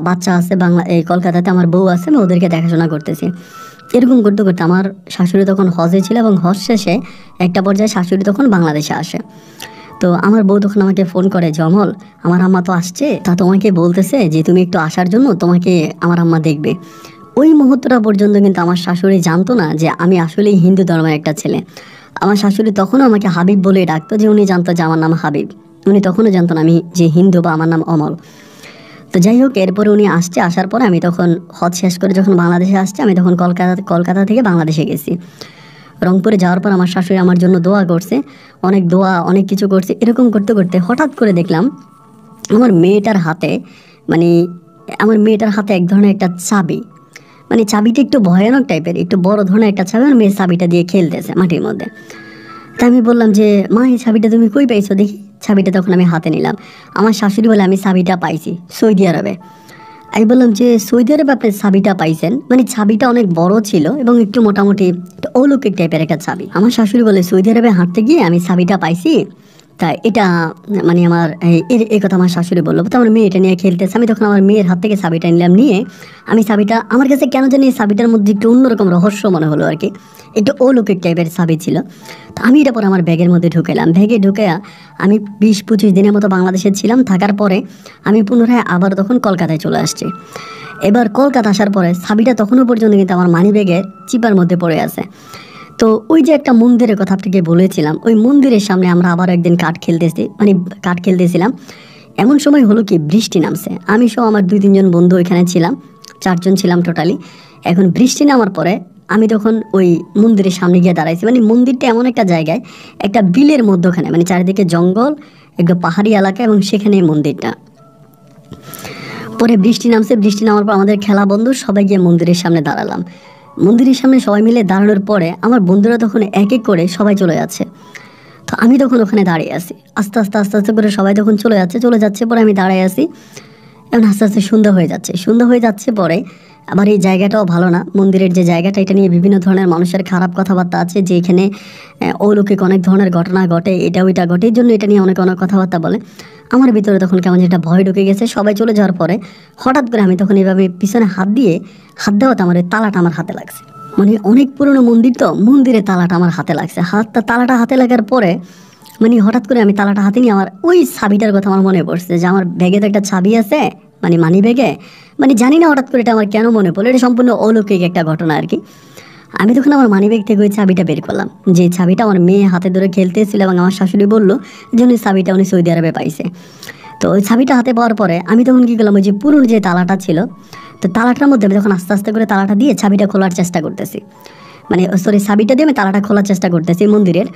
বাচ্চা আছে এই কলকাতাতে, আমার বউ আছে, আমি ওদেরকে দেখাশোনা করতেছি। এরকম করতে করতে আমার শাশুড়ি তখন হজে ছিল, এবং হজ শেষে একটা পর্যায়ে শাশুড়ি তখন বাংলাদেশে আসে। তো আমার বউ তখন আমাকে ফোন করে যে অমল, আমার আম্মা তো আসছে, তা তোমাকে বলতেছে যে তুমি একটু আসার জন্য, তোমাকে আমার আম্মা দেখবে। ওই মুহূর্তটা পর্যন্ত কিন্তু আমার শাশুড়ি জানতো না যে আমি আসলেই হিন্দু ধর্মের একটা ছেলে। আমার শাশুড়ি তখনও আমাকে হাবিব বলে ডাকতো, যে উনি জানতো যে আমার নাম হাবিব, উনি তখনও জানতো না আমি যে হিন্দু বা আমার নাম অমল। তো যাই হোক, এরপরে উনি আসার পরে আমি তখন হজ শেষ করে যখন বাংলাদেশে আসছে, আমি তখন কলকাতা থেকে বাংলাদেশে গেছি। রংপুরে যাওয়ার পর আমার শাশুড়ি আমার জন্য দোয়া করছে, অনেক কিছু করছে। এরকম করতে করতে হঠাৎ করে দেখলাম আমার মেয়েটার হাতে এক ধরনের একটা চাবি, মানে চাবিটা একটু ভয়ানক টাইপের, একটু বড় ধরনের একটা চাবি। আমার মেয়ে চাবিটা দিয়ে খেলতেছে মাটির মধ্যে। তা আমি বললাম যে মা, এই চাবিটা তুমি কই পাইছো দেখি। চাবিটা তখন আমি হাতে নিলাম। আমার শাশুড়ি বলে আমি চাবিটা পাইছি সৌদি আরবে। আমি বললাম যে সৌদি আরবে আপনি চাবিটা পাইছেন, মানে চাবিটা অনেক বড় ছিল এবং একটু মোটামুটি একটু অলৌকিক টাইপের একটা চাবি। আমার শাশুড়ি বলে সৌদি আরবে হাঁটতে গিয়ে আমি চাবিটা পাইছি, তা এটা মানে আমার এই কথা আমার শাশুড়ি বললো। তো আমার মেয়ে এটা নিয়ে খেলতেছে, আমি তখন আমার মেয়ের হাত থেকে চাবিটা নিলাম, নিয়ে আমি চাবিটা, আমার কাছে কেন জানি এই চাবিটার মধ্যে একটু অন্যরকম রহস্য মনে হলো আর কি, একটু অলৌকিক টাইপের চাবি ছিল। তো আমি এটা পরে আমার ব্যাগের মধ্যে ঢুকেলাম। ব্যাগে ঢুকে আমি 20-25 দিনের মতো বাংলাদেশে ছিলাম। থাকার পরে আমি পুনরায় আবার তখন কলকাতায় চলে আসছি। এবার কলকাতা আসার পরে চাবিটা তখনও পর্যন্ত কিন্তু আমার মানি ব্যাগের চিপার মধ্যে পড়ে আছে। তো ওই যে একটা মন্দিরের কথা আপনাকে বলেছিলাম, ওই মন্দিরের সামনে আমরা আবার একদিন কাঠ খেলতেছিলাম। এমন সময় হলো কি বৃষ্টি নামছে, আমি সহ আমার 2-3 জন বন্ধু ওইখানে ছিলাম, 4 জন ছিলাম টোটালি। এখন বৃষ্টি নামার পরে আমি তখন ওই মন্দিরের সামনে গিয়ে দাঁড়াইছি। মানে মন্দিরটা এমন একটা জায়গায়, একটা বিলের মধ্যখানে, মানে চারিদিকে জঙ্গল, একটু পাহাড়ি এলাকা এবং সেখানে মন্দিরটা। পরে বৃষ্টি নামছে, বৃষ্টি নামার পর আমাদের খেলা বন্ধ, সবাই গিয়ে মন্দিরের সামনে দাঁড়ালাম। মন্দিরের সামনে সবাই মিলে দাঁড়ানোর পরে আমার বন্ধুরা তখন এক এক করে সবাই চলে যাচ্ছে। তো আমি তখন ওখানে দাঁড়িয়ে আছি, আস্তে আস্তে করে সবাই তখন চলে যাচ্ছে পরে আমি দাঁড়ায় আছি। এখন আস্তে আস্তে সন্ধ্যা হয়ে যাচ্ছে পরে আবার এই জায়গাটাও ভালো না, মন্দিরের যে জায়গাটা, এটা নিয়ে বিভিন্ন ধরনের মানুষের খারাপ কথাবার্তা আছে, যে এখানে অলৌকিক অনেক ধরনের ঘটনা ঘটে, এটা ওইটা ঘটে, এই জন্য এটা নিয়ে অনেক কথাবার্তা বলে। আমার ভিতরে তখন কেমন যেটা ভয় ঢুকে গেছে। সবাই চলে যাওয়ার পরে হঠাৎ করে আমি তখন এভাবে পিছনে হাত দেওয়াতে আমার ওই তালাটা আমার হাতে লাগছে। মানে অনেক পুরনো মন্দির, তো মন্দিরে তালাটা আমার হাতে লাগছে। তালাটা হাতে লাগার পরে মানে হঠাৎ করে আমি তালাটা হাতে নিয়ে আমার ওই চাবিটার কথা আমার মনে পড়ছে, যে আমার ব্যাগে তো একটা চাবি আছে, মানে মানি ব্যাগে, মানে জানি না হঠাৎ করে এটা আমার কেন মনে পড়লো, এটা সম্পূর্ণ অলৌকিক একটা ঘটনা আর কি। আমি তখন আমার মানি ব্যাগ থেকে ওই চাবিটা বের করলাম, যে চাবিটা আমার মেয়ে হাতে ধরে খেলতেছিল এবং আমার শাশুড়ি বললো যে উনি চাবিটা উনি সৌদি আরবে পাইছে। তো ওই চাবিটা হাতে পাওয়ার পরে আমি তখন কী করলাম, ওই যে পুরনো যে তালাটা ছিল, তো তালাটার মধ্যে আমি তখন আস্তে আস্তে করে তালাটা দিয়ে চাবিটা খোলার চেষ্টা করতেছি, মানে চাবিটা দিয়ে আমি তালাটা খোলার চেষ্টা করতেছি মন্দিরের।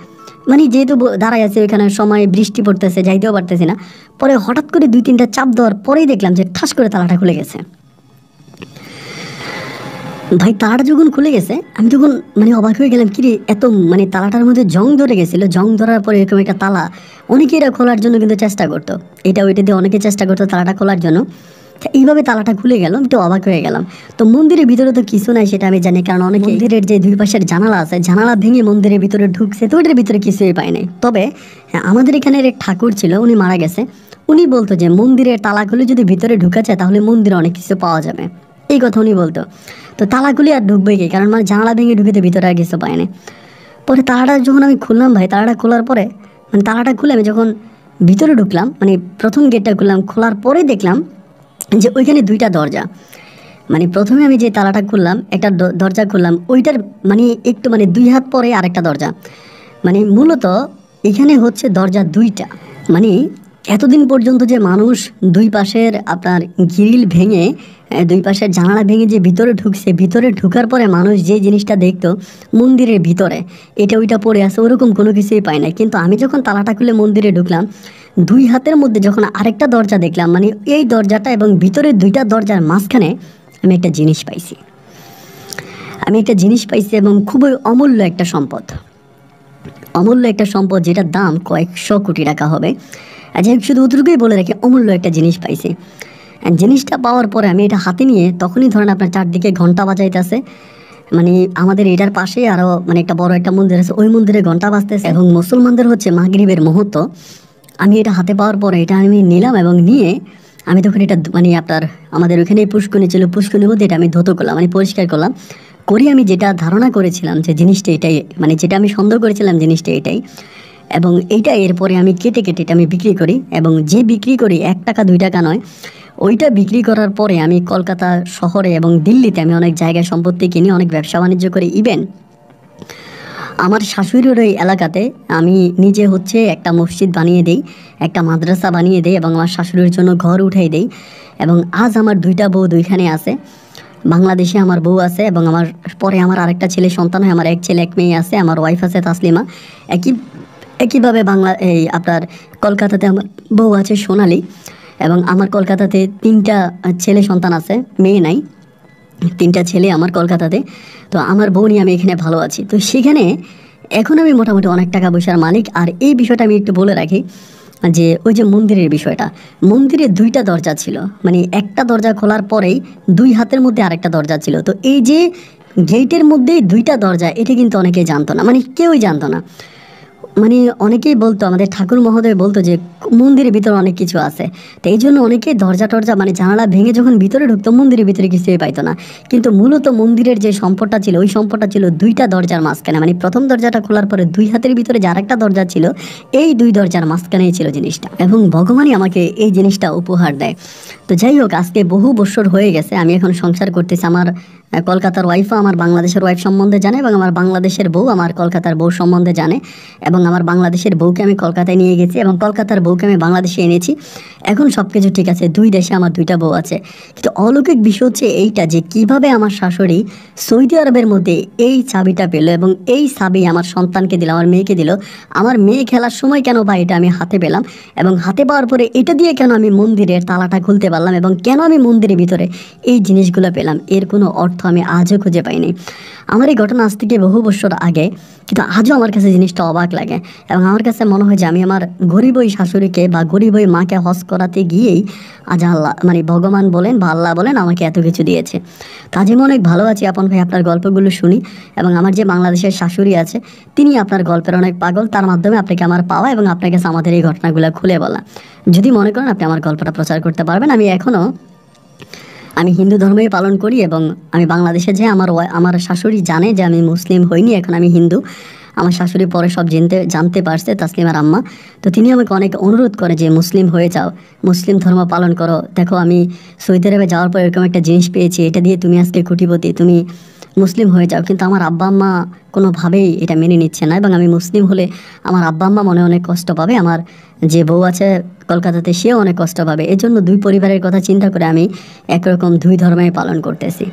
মানে যেহেতু দাঁড়ায় আছে ওইখানে, সময় বৃষ্টি পড়তেছে, যাইতেও পারতেছি না। পরে হঠাৎ করে 2-3টা চাপ দেওয়ার পরেই দেখলাম যে ঠাস করে তালাটা খুলে গেছে। ভাই তালাটা যখন খুলে গেছে আমি তখন মানে অবাক হয়ে গেলাম, কিরে এত, মানে তালাটার মধ্যে জং ধরে গেছিলো, জং ধরার পরে এরকম একটা তালা অনেকে এরা খোলার জন্য কিন্তু চেষ্টা করতো, এটা ওইটা দিয়ে অনেকে চেষ্টা করতো তালাটা খোলার জন্য। এইভাবে তালাটা খুলে গেল, একটু অবাক হয়ে গেলাম। তো মন্দিরের ভিতরে তো কিছু নাই সেটা আমি জানি, কারণ অনেক মন্দিরের যে 2 পাশের জানালা আছে, জানালা ভেঙে মন্দিরের ভিতরে ঢুকছে, তো ওটার ভিতরে কিছুই পাই নাই। তবে আমাদের এখানের এক ঠাকুর ছিল, উনি মারা গেছে, উনি বলতো যে মন্দিরের তালা খুলে যদি ভিতরে ঢুকা যায় তাহলে মন্দিরে অনেক কিছু পাওয়া যাবে, এই কথা উনি বলতো। তো তালা খুলে আর ঢুকবে কি, কারণ মানে জানালা ভেঙে ঢুকেতে ভিতরে আর কিছু পায় না। পরে তালাটা যখন আমি খুললাম ভাই, তালাটা খোলার পরে মানে তালাটা খুলে আমি যখন ভিতরে ঢুকলাম, মানে প্রথম গেটটা খুললাম, খোলার পরে দেখলাম যে ওইখানে 2টা দরজা। মানে প্রথমে আমি যে তালাটা খুললাম, একটা দরজা খুললাম, ওইটার মানে একটু মানে 2 হাত পরে আরেকটা দরজা। মানে মূলত এখানে হচ্ছে দরজা 2টা। মানে এতদিন পর্যন্ত যে মানুষ 2 পাশের আপনার গ্রিল ভেঙে, 2 পাশের জানালা ভেঙে যে ভিতরে ঢুকছে, ভিতরে ঢুকার পরে মানুষ যে জিনিসটা দেখতো মন্দিরের ভিতরে এটা ওইটা পড়ে আছে, ওরকম কোনো কিছুই পায় না। কিন্তু আমি যখন তালাটা খুলে মন্দিরে ঢুকলাম, 2 হাতের মধ্যে যখন আরেকটা দরজা দেখলাম, মানে এই দরজাটা এবং ভিতরের 2টা দরজার মাঝখানে আমি একটা জিনিস পাইছি এবং খুবই অমূল্য একটা সম্পদ, যেটার দাম কয়েকশো কোটি টাকা হবে। যাই হোক, শুধু অতটুকুই বলে রাখি, অমূল্য একটা জিনিস পাইছি। জিনিসটা পাওয়ার পরে আমি এটা হাতে নিয়ে তখনই ধরেন আপনার চারদিকে ঘন্টা বাজাইতেছে, মানে আমাদের এটার পাশে আরও মানে একটা বড় একটা মন্দির আছে, ওই মন্দিরে ঘন্টা বাজতেছে এবং মুসলমানদের হচ্ছে মাগরিবের মুহূর্ত। আমি এটা হাতে পাওয়ার পরে এটা আমি নিলাম এবং নিয়ে আমি তখন এটা মানে আপনার আমাদের ওখানেই পুষ্করণী ছিল, পুষ্করণীর মধ্যে এটা আমি ধৌত করলাম, মানে পরিষ্কার করলাম। করি আমি যেটা ধারণা করেছিলাম যে জিনিসটা এটাই, মানে যেটা আমি সন্দেহ করেছিলাম জিনিসটা এটাই, এবং এইটা এরপরে আমি কেটে এটা আমি বিক্রি করি, এবং যে বিক্রি করি 1 টাকা 2 টাকা নয়, ওইটা বিক্রি করার পরে আমি কলকাতা শহরে এবং দিল্লিতে আমি অনেক জায়গায় সম্পত্তি কিনি, অনেক ব্যবসা বাণিজ্য করি। ইভেন আমার শাশুড়ির ওই এলাকাতে আমি নিজে হচ্ছে একটা মসজিদ বানিয়ে দেই, একটা মাদ্রাসা বানিয়ে দেই এবং আমার শাশুড়ির জন্য ঘর উঠাই দেই। এবং আজ আমার 2টা বউ 2খানে আছে, বাংলাদেশে আমার বউ আছে এবং আমার পরে আমার আরেকটা ছেলে সন্তান হয়, আমার 1 ছেলে 1 মেয়ে আছে, আমার ওয়াইফ আছে তাসলিমা। একইভাবে এই আপনার কলকাতাতে আমার বউ আছে সোনালি, এবং আমার কলকাতাতে 3টা ছেলে সন্তান আছে, মেয়ে নাই, 3টা ছেলে আমার কলকাতাতে। তো আমার বউ নিয়ে আমি এখানে ভালো আছি। তো সেখানে এখন আমি মোটামুটি অনেক টাকা পয়সার মালিক। আর এই বিষয়টা আমি একটু বলে রাখি, যে ওই যে মন্দিরের বিষয়টা, মন্দিরে দুইটা দরজা ছিল, মানে একটা দরজা খোলার পরেই দুই হাতের মধ্যে আরেকটা দরজা ছিল। তো এই যে গেটের মধ্যেই দুইটা দরজা, এটা কিন্তু অনেকেই জানতো না, মানে কেউই জানতো না। মানে অনেকেই বলতো, আমাদের ঠাকুর মহোদয় বলতো যে মন্দিরের ভিতরে অনেক কিছু আছে। তো এই জন্য অনেকেই দরজা টরজা মানে জানালা ভেঙে যখন ভিতরে ঢুকতো, মন্দিরের ভিতরে কিছুই পাইতো না। কিন্তু মূলত মন্দিরের যে সম্পদটা ছিল, ওই সম্পদটা ছিল দুইটা দরজার মাঝখানে, মানে প্রথম দরজাটা খোলার পরে দুই হাতের ভিতরে যে আরেকটা দরজা ছিল, এই দুই দরজার মাঝখানেই ছিল জিনিসটা, এবং ভগবানই আমাকে এই জিনিসটা উপহার দেয়। তো যাই হোক, আজকে বহু বছর হয়ে গেছে, আমি এখন সংসার করতেছি। আমার কলকাতার ওয়াইফও আমার বাংলাদেশের ওয়াইফ সম্বন্ধে জানে, এবং আমার বাংলাদেশের বউ আমার কলকাতার বউ সম্বন্ধে জানে। এবং আমার বাংলাদেশের বউকে আমি কলকাতায় নিয়ে গেছি, এবং কলকাতার বউকে আমি বাংলাদেশে এনেছি। এখন সব কিছু ঠিক আছে, দুই দেশে আমার দুইটা বউ আছে। কিন্তু অলৌকিক বিষয় হচ্ছে এইটা, যে কিভাবে আমার শাশুড়ি সৌদি আরবের মধ্যে এই চাবিটা পেল, এবং এই চাবি আমার সন্তানকে দিল, আমার মেয়েকে দিল। আমার মেয়ে খেলার সময় কেন বা এটা আমি হাতে পেলাম, এবং হাতে পাওয়ার পরে এটা দিয়ে কেন আমি মন্দিরের তালাটা খুলতে পারলাম, এবং কেন আমি মন্দিরের ভিতরে এই জিনিসগুলো পেলাম, এর কোনো অর্থ আমি আজও খুঁজে পাইনি। আমার এই ঘটনা আজ থেকে বহু বছর আগে, কিন্তু আজও আমার কাছে জিনিসটা অবাক লাগে। এবং আমার কাছে মনে হয় যে আমি আমার গরিব ওই শাশুড়িকে বা গরিব ওই মাকে হজ করাতে গিয়েই আজ আল্লাহ, মানে ভগবান বলেন বা আল্লাহ বলেন, আমাকে এত কিছু দিয়েছে। তো আজ আমি অনেক ভালো আছি আপন ভাই, আপনার গল্পগুলো শুনি। এবং আমার যে বাংলাদেশের শাশুড়ি আছে, তিনি আপনার গল্পের অনেক পাগল, তার মাধ্যমে আপনাকে আমার পাওয়া এবং আপনার কাছে আমাদের এই ঘটনাগুলো খুলে বলা। যদি মনে করেন আপনি আমার গল্পটা প্রচার করতে পারবেন। আমি হিন্দু ধর্মই পালন করি, এবং আমি বাংলাদেশে যে আমার শাশুড়ি জানে যে আমি মুসলিম হইনি, এখন আমি হিন্দু। আমার শাশুড়ি পরে সব জানতে পারছে, তাসলিমার আম্মা। তো তিনি আমাকে অনেক অনুরোধ করে যে মুসলিম হয়ে যাও, মুসলিম ধর্ম পালন করো। দেখো, আমি সৌদি আরবে যাওয়ার পর এরকম একটা জিনিস পেয়েছি, এটা দিয়ে তুমি আজকে কোটিপতি, তুমি মুসলিম হয়ে যাও। কিন্তু আমার আব্বা আম্মা কোনোভাবেই এটা মেনে নিচ্ছে না, এবং আমি মুসলিম হলে আমার আব্বা আম্মা মনে অনেক কষ্ট পাবে, আমার যে বউ আছে কলকাতাতে সেও অনেক কষ্ট পাবে। এজন্য দুই পরিবারের কথা চিন্তা করে আমি একরকম দুই ধর্মই পালন করতেছি।